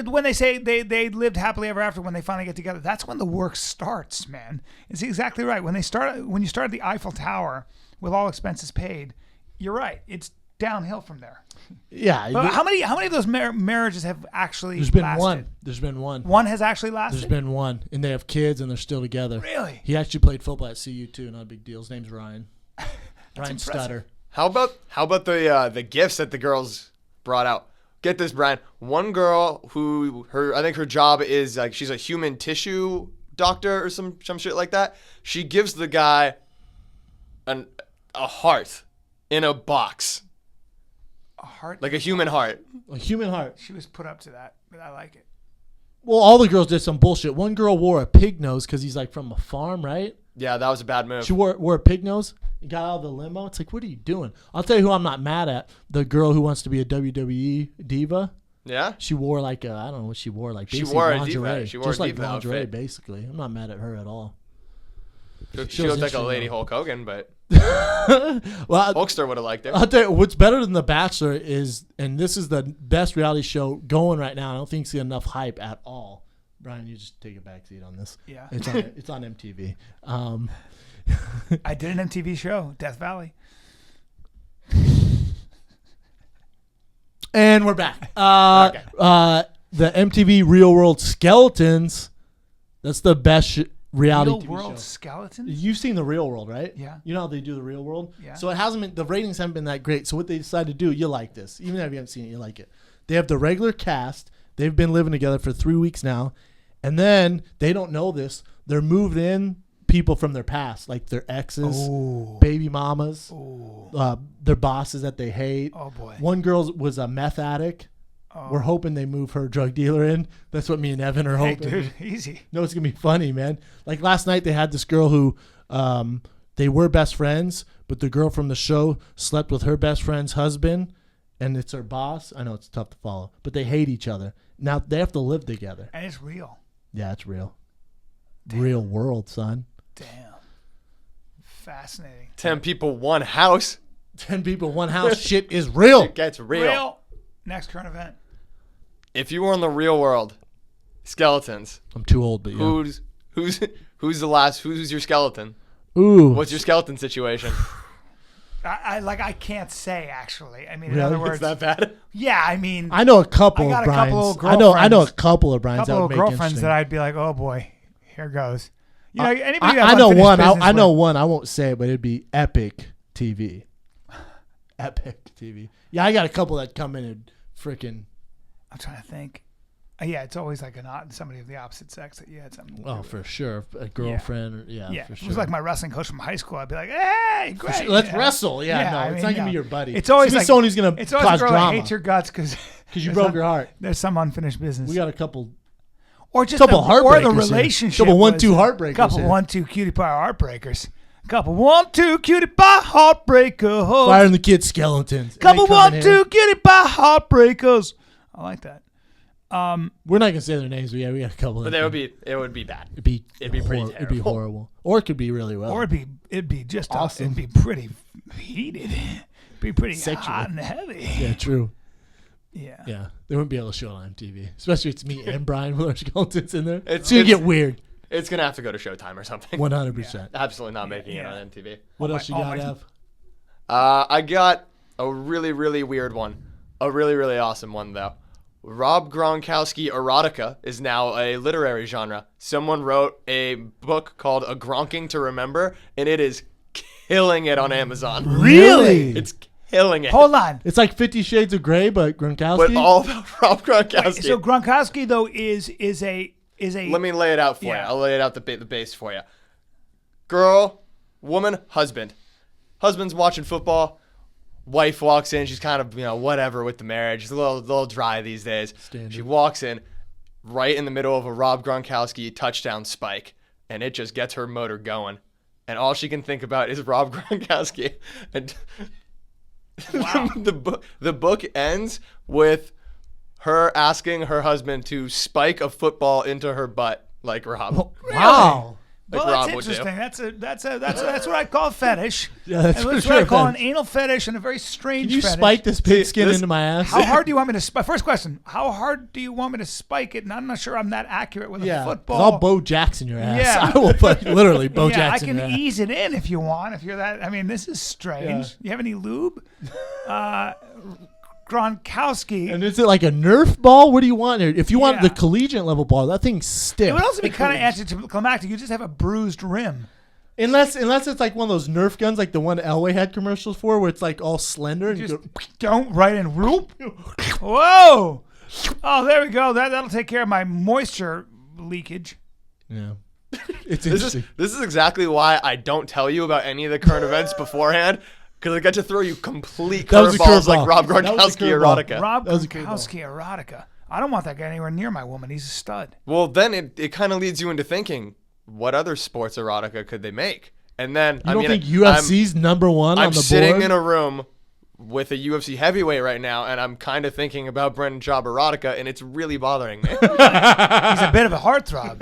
When they say they lived happily ever after, when they finally get together, that's when the work starts, man. It's exactly right. When you start at the Eiffel Tower with all expenses paid, you're right. It's downhill from there. Yeah, But how many of those marriages have actually there's been lasted? one. There's been one. One has actually lasted? There's been one, and they have kids, and they're still together. Really? He actually played football at CU too. Not a big deal. His name's Ryan. Ryan impressive. Stutter. How about the gifts that the girls brought out? Get this, Brian. One girl I think her job is like she's a human tissue doctor or some shit like that. She gives the guy a heart in a box, A heart. like a human heart. A human heart. She was put up to that, but I like it. Well, all the girls did some bullshit. One girl wore a pig nose because he's like from a farm, right? Yeah, that was a bad move. She wore a pig nose. And got out of the limo. It's like, what are you doing? I'll tell you who I'm not mad at. The girl who wants to be a WWE diva. Yeah. She wore like I don't know what she wore, like She basically wore a lingerie. diva. She wore just a like diva lingerie, outfit. basically. I'm not mad at her at all. She was looked like a interesting, lady though. Hulk Hogan, but Well, Hulkster would have liked her. I'll tell you what's better than The Bachelor is, and this is the best reality show going right now. I don't think it's enough hype at all. Brian, you just take a backseat on this. Yeah. It's on MTV. I did an MTV show, Death Valley. And we're back. The MTV Real World Skeletons. That's the best reality Real TV World show. Skeletons? You've seen the Real World, right? Yeah. You know how they do the Real World? Yeah. So it hasn't been, the ratings haven't been that great. So what they decided to do, you like this. Even if you haven't seen it, you like it. They have the regular cast. They've been living together for 3 weeks now. And then they don't know this. They're moved in people from their past, like their exes, baby mamas, their bosses that they hate. Oh, boy. One girl was a meth addict. We're hoping they move her drug dealer in. That's what me and Evan are Hey, hoping. dude, easy. No, it's going to be funny, man. Like last night they had this girl who they were best friends, but the girl from the show slept with her best friend's husband, and it's her boss. I know it's tough to follow, but they hate each other. Now they have to live together. And it's real. Yeah, it's real. Real world, son. Damn. Fascinating. 10 people, one house. 10 people, one house. Shit is real. It gets real. Next current event. If you were in the real world, skeletons. I'm too old, but yeah. Who's your skeleton? Ooh. What's your skeleton situation? I can't say actually. I mean, in Really? other It's words, Is that bad? yeah. I mean, I know a couple I got of a couple Bryans. of I know a girlfriends. couple of Bryans that couple would of make girlfriends interesting. that I'd be like, oh boy, here goes. You know, anybody who I has know unfinished one. business I know with- one. I won't say it, but it'd be Epic TV. Epic TV. Yeah, I got a couple that come in and freaking. I'm trying to think. Yeah, it's always like somebody of the opposite sex that you had something. to do Oh, with. for sure, a girlfriend. Or, yeah, Yeah, for it sure. was like my wrestling coach from high school. I'd be like, "Hey, For great, sure. Let's yeah. wrestle. Yeah, no, I it's mean, not gonna be yeah. your buddy. It's always gonna be like someone who's gonna it's always cause a girl that drama hates your guts because you broke her heart. There's some unfinished business. We got a couple. or just couple or the heartbreakers here. relationship. Couple was 1-2 heartbreakers Couple here. 1-2 cutie pie heartbreakers. Couple 1-2 cutie pie heartbreakers. Firing the kid skeletons. and Couple they come in here. 1-2 cutie pie heartbreakers. I like that. We're not gonna say their names, but yeah, we got a couple. But that it would be bad. It'd be pretty It'd be terrible. horrible, or it could be really well. Or it'd be just Awesome. it'd be pretty heated. Be pretty Sexual. hot and heavy. Yeah, true. Yeah. Yeah, they wouldn't be able to show it on MTV, especially if it's me and Brian with our skeletons in there. It's gonna get weird. It's gonna have to go to Showtime or something. 100%. Absolutely not making it Yeah. on MTV. What else you oh got, my- Ev? I got a really, really weird one. A really, really awesome one, though. Rob Gronkowski erotica is now a literary genre. Someone wrote a book called A Gronking to Remember, and it is killing it on Amazon. Really? It's killing it. Hold on. It's like 50 Shades of Grey, but Gronkowski. But all about Rob Gronkowski. So Gronkowski though is a Let me lay it out for you. Yeah. I'll lay it out the base for you. Girl, woman, husband. Husband's watching football. Wife walks in. She's kind of, whatever with the marriage. She's a little dry these days. Standard. She walks in right in the middle of a Rob Gronkowski touchdown spike, and it just gets her motor going. And all she can think about is Rob Gronkowski. And the book ends with her asking her husband to spike a football into her butt like Rob. Wow. Like well, that's Rob would do. interesting. That's what I call a fetish. Yeah, that's And for that's sure what I a call an fetish. anal fetish and a very strange Can you fetish. spike this pig skin this- into my ass? How hard do you want me to spike? First question: how hard do you want me to spike it? And I'm not sure I'm that accurate with Yeah, a 'cause football. I'll Bo Jackson your ass. Yeah. I will fucking literally Bo yeah, Jackson I your can ass. ease it in if you want. If you're that, I mean, this is strange. Yeah. You have any lube? Gronkowski. And is it like a Nerf ball? What do you want? If you want Yeah. the collegiate level ball, that thing's stiff. It would also be kind of anticlimactic. You just have a bruised rim. Unless it's like one of those Nerf guns, like the one Elway had commercials for, where it's like all slender. And you Just go, don't right in. Whoop. Whoa. Oh, there we go. That'll take care of my moisture leakage. yeah, it's This interesting. is exactly why I don't tell you about any of the current events beforehand, because I get to throw you complete That was a curveballs like curveball. Rob That was a Gronkowski curveball. erotica. Rob That was a good Gronkowski erotica. I don't want that guy anywhere near my woman. He's a stud. Well, then it kind of leads you into thinking, what other sports erotica could they make? And then You don't think UFC's number one I'm on the sitting board? in a room with a UFC heavyweight right now, and I'm kind of thinking about Brendan Schaub erotica, and it's really bothering me. He's a bit of a heartthrob.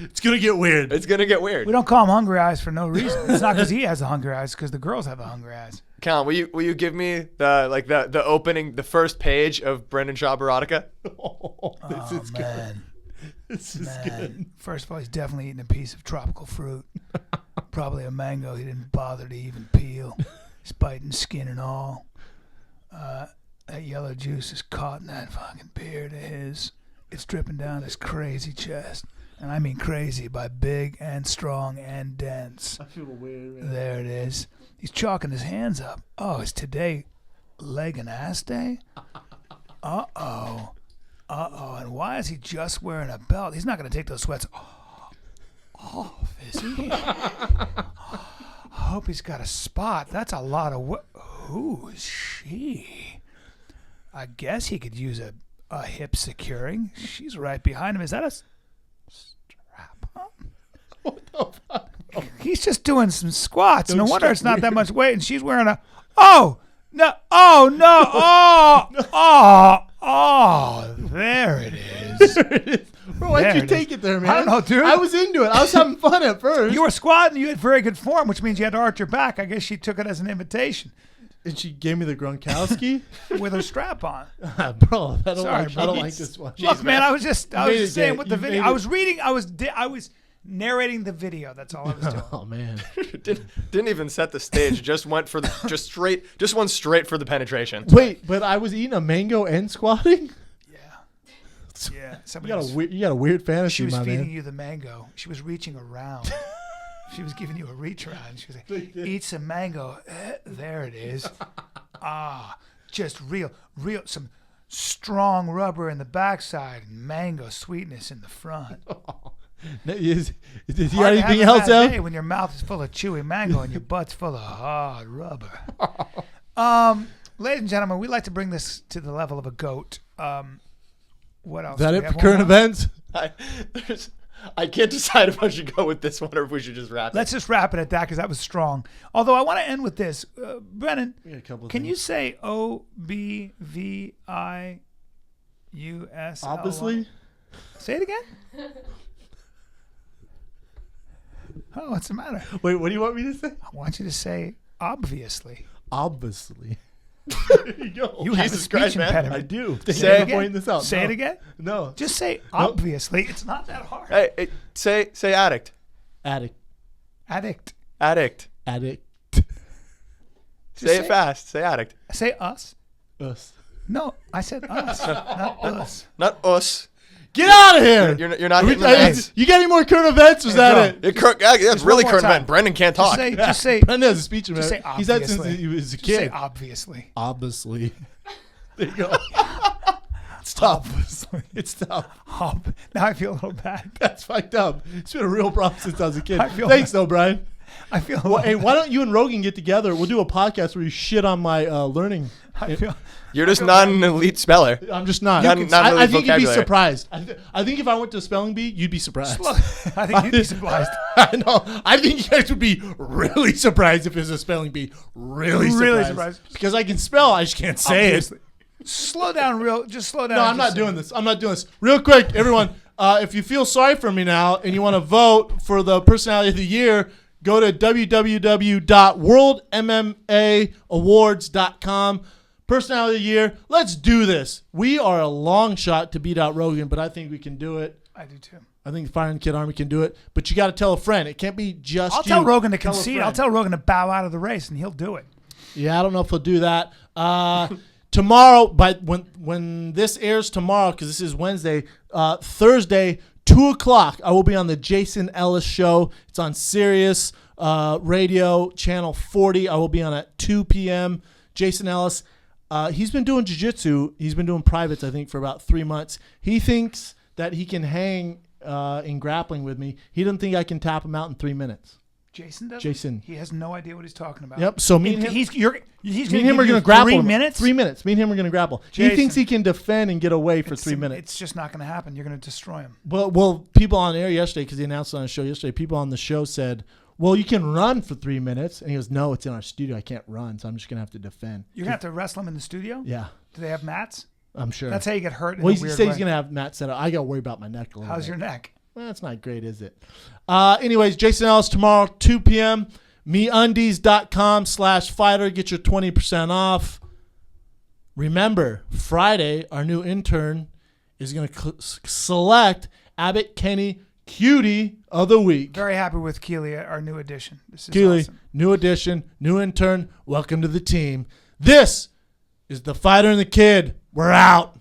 It's gonna get weird. It's gonna get weird. We don't call him hungry eyes for no reason. It's not because he has the hungry eyes, because the girls have the hungry eyes. Callen, will you give me the opening, the first page of Brendan Schaub erotica? This is good. Man, This is good. man. First of all, he's definitely eating a piece of tropical fruit. Probably a mango he didn't bother to even peel. He's biting skin and all. That yellow juice is caught in that fucking beard of his. It's dripping down his crazy chest. And I mean crazy by big and strong and dense. I feel weird. Man. There it is. He's chalking his hands up. Oh, is today leg and ass day? Uh-oh. Uh-oh. And why is he just wearing a belt? He's not going to take those sweats off, is he? I hope he's got a spot. That's a lot of... Who is she? I guess he could use a hip securing. She's right behind him. Is that a strap on? What the fuck? He's just doing some squats. No Don't wonder strap it's not that weird. much weight. And she's wearing a... Oh! No! Oh, no! Oh! There it is. Bro, why'd There you it take is. it there, man? I don't know, dude. I was into it. I was having fun at first. You were squatting. You had very good form, which means you had to arch your back. I guess she took it as an invitation And she gave me the Gronkowski. with her strap on. Bro, I don't Sorry, like. bro. I don't like this one. Look, man, I was just made it saying gay. with the You video. made I was reading. I was narrating the video. That's all I was doing. Oh man. Didn't even set the stage. Just went for the just went straight for the penetration. Wait, but I was eating a mango and squatting? Yeah. You got a weird fantasy, She was my feeding man. you the mango. She was reaching around. She was giving you a reach around. She was like, eat some mango. There it is. Just real, some strong rubber in the backside and mango sweetness in the front. Did you Hard got to have anything a else bad out? day when your mouth is full of chewy mango and your butt's full of hard rubber. Ladies and gentlemen, we like to bring this to the level of a goat. What else? Is that Do it we for have current one more? events? I can't decide if I should go with this one or if we should just wrap it. Let's just wrap it at that because that was strong. Although I want to end with this. Brennan, A couple of can you things. say OBVIUS? Obviously. Say it again. Oh, what's the matter? Wait, what do you want me to say? I want you to say obviously. Obviously. There you go. You have a Jesus speech Christ, man. impediment. I do. Say Thank you it for again. pointing this out. Say No. it again. No. Just say obviously. It's not that hard. Hey, say addict. Addict. Addict. Addict. Addict. Just Say it fast. Say addict. Say us. Us. No, I said us, not us. Not us. Get out of here. You're not hitting the names. You got any more current events? Or is that it? That's Just really one more current time. event. Brendan can't talk. Just say Brendan has a speech Just say impediment. He's had since obviously. he was a Just say kid. obviously. Obviously. There you go. It's tough. It's tough. Now I feel a little bad. That's fucked up. It's been a real problem since I was a kid. I feel Thanks, bad. though, Brian. I feel. Well, hey, why don't you and Rogan get together? We'll do a podcast where you shit on my learning. I feel. You're just not an elite speller. I'm just not. Not really I think you'd be vocabulary. surprised. I think if I went to a spelling bee, you'd be surprised. I think you'd be surprised. I know. I think you guys would be really surprised if it's a spelling bee. Really surprised. Because I can spell, I just can't say Obviously. Slow down, just slow down. it. No, I'm not doing this. I'm not doing this. Real quick, everyone, if you feel sorry for me now and you want to vote for the Personality of the Year, go to www.worldmmaawards.com. Personality of the Year. Let's do this. We are a long shot to beat out Rogan, but I think we can do it. I do too. I think the Fire and Kid Army can do it, but you got to tell a friend. It can't be just I'll you. tell Rogan to Tell a concede. friend. I'll tell Rogan to bow out of the race, and he'll do it. Yeah, I don't know if he'll do that. Tomorrow, but when this airs tomorrow, because this is Wednesday, Thursday, 2:00, I will be on the Jason Ellis Show. It's on Sirius Radio, Channel 40. I will be on at 2 p.m. Jason Ellis. He's been doing jiu-jitsu. He's been doing privates, I think, for about 3 months. He thinks that he can hang in grappling with me. He doesn't think I can tap him out in 3 minutes. Jason does. Jason. He has no idea what he's talking about. Yep. So me and him, He's me going and him are to going to grapple. 3 him. minutes. 3 minutes. Me and him are going to grapple. He Jason. thinks he can defend and get away for 3 minutes. It's just not going to happen. You're going to destroy him. Well, people on air yesterday, because he announced it on the show yesterday, people on the show said, well, you can run for 3 minutes. And he goes, no, it's in our studio. I can't run, so I'm just going to have to defend. You're going to have to wrestle him in the studio? Yeah, Do they have mats? I'm sure. That's how you get hurt in well, a he weird said way. he's going to have Matt set up. I got to worry about my neck a little How's bit. your neck? Well, that's not great, is it? Anyways, Jason Ellis tomorrow, 2 p.m. MeUndies.com/fighter. Get your 20% off. Remember, Friday, our new intern is going to select Abbott Kenny Cutie of the Week. Very happy with Keely, our new addition. This is Keely, awesome. new addition, new intern. Welcome to the team. This is the Fighter and the Kid. We're out.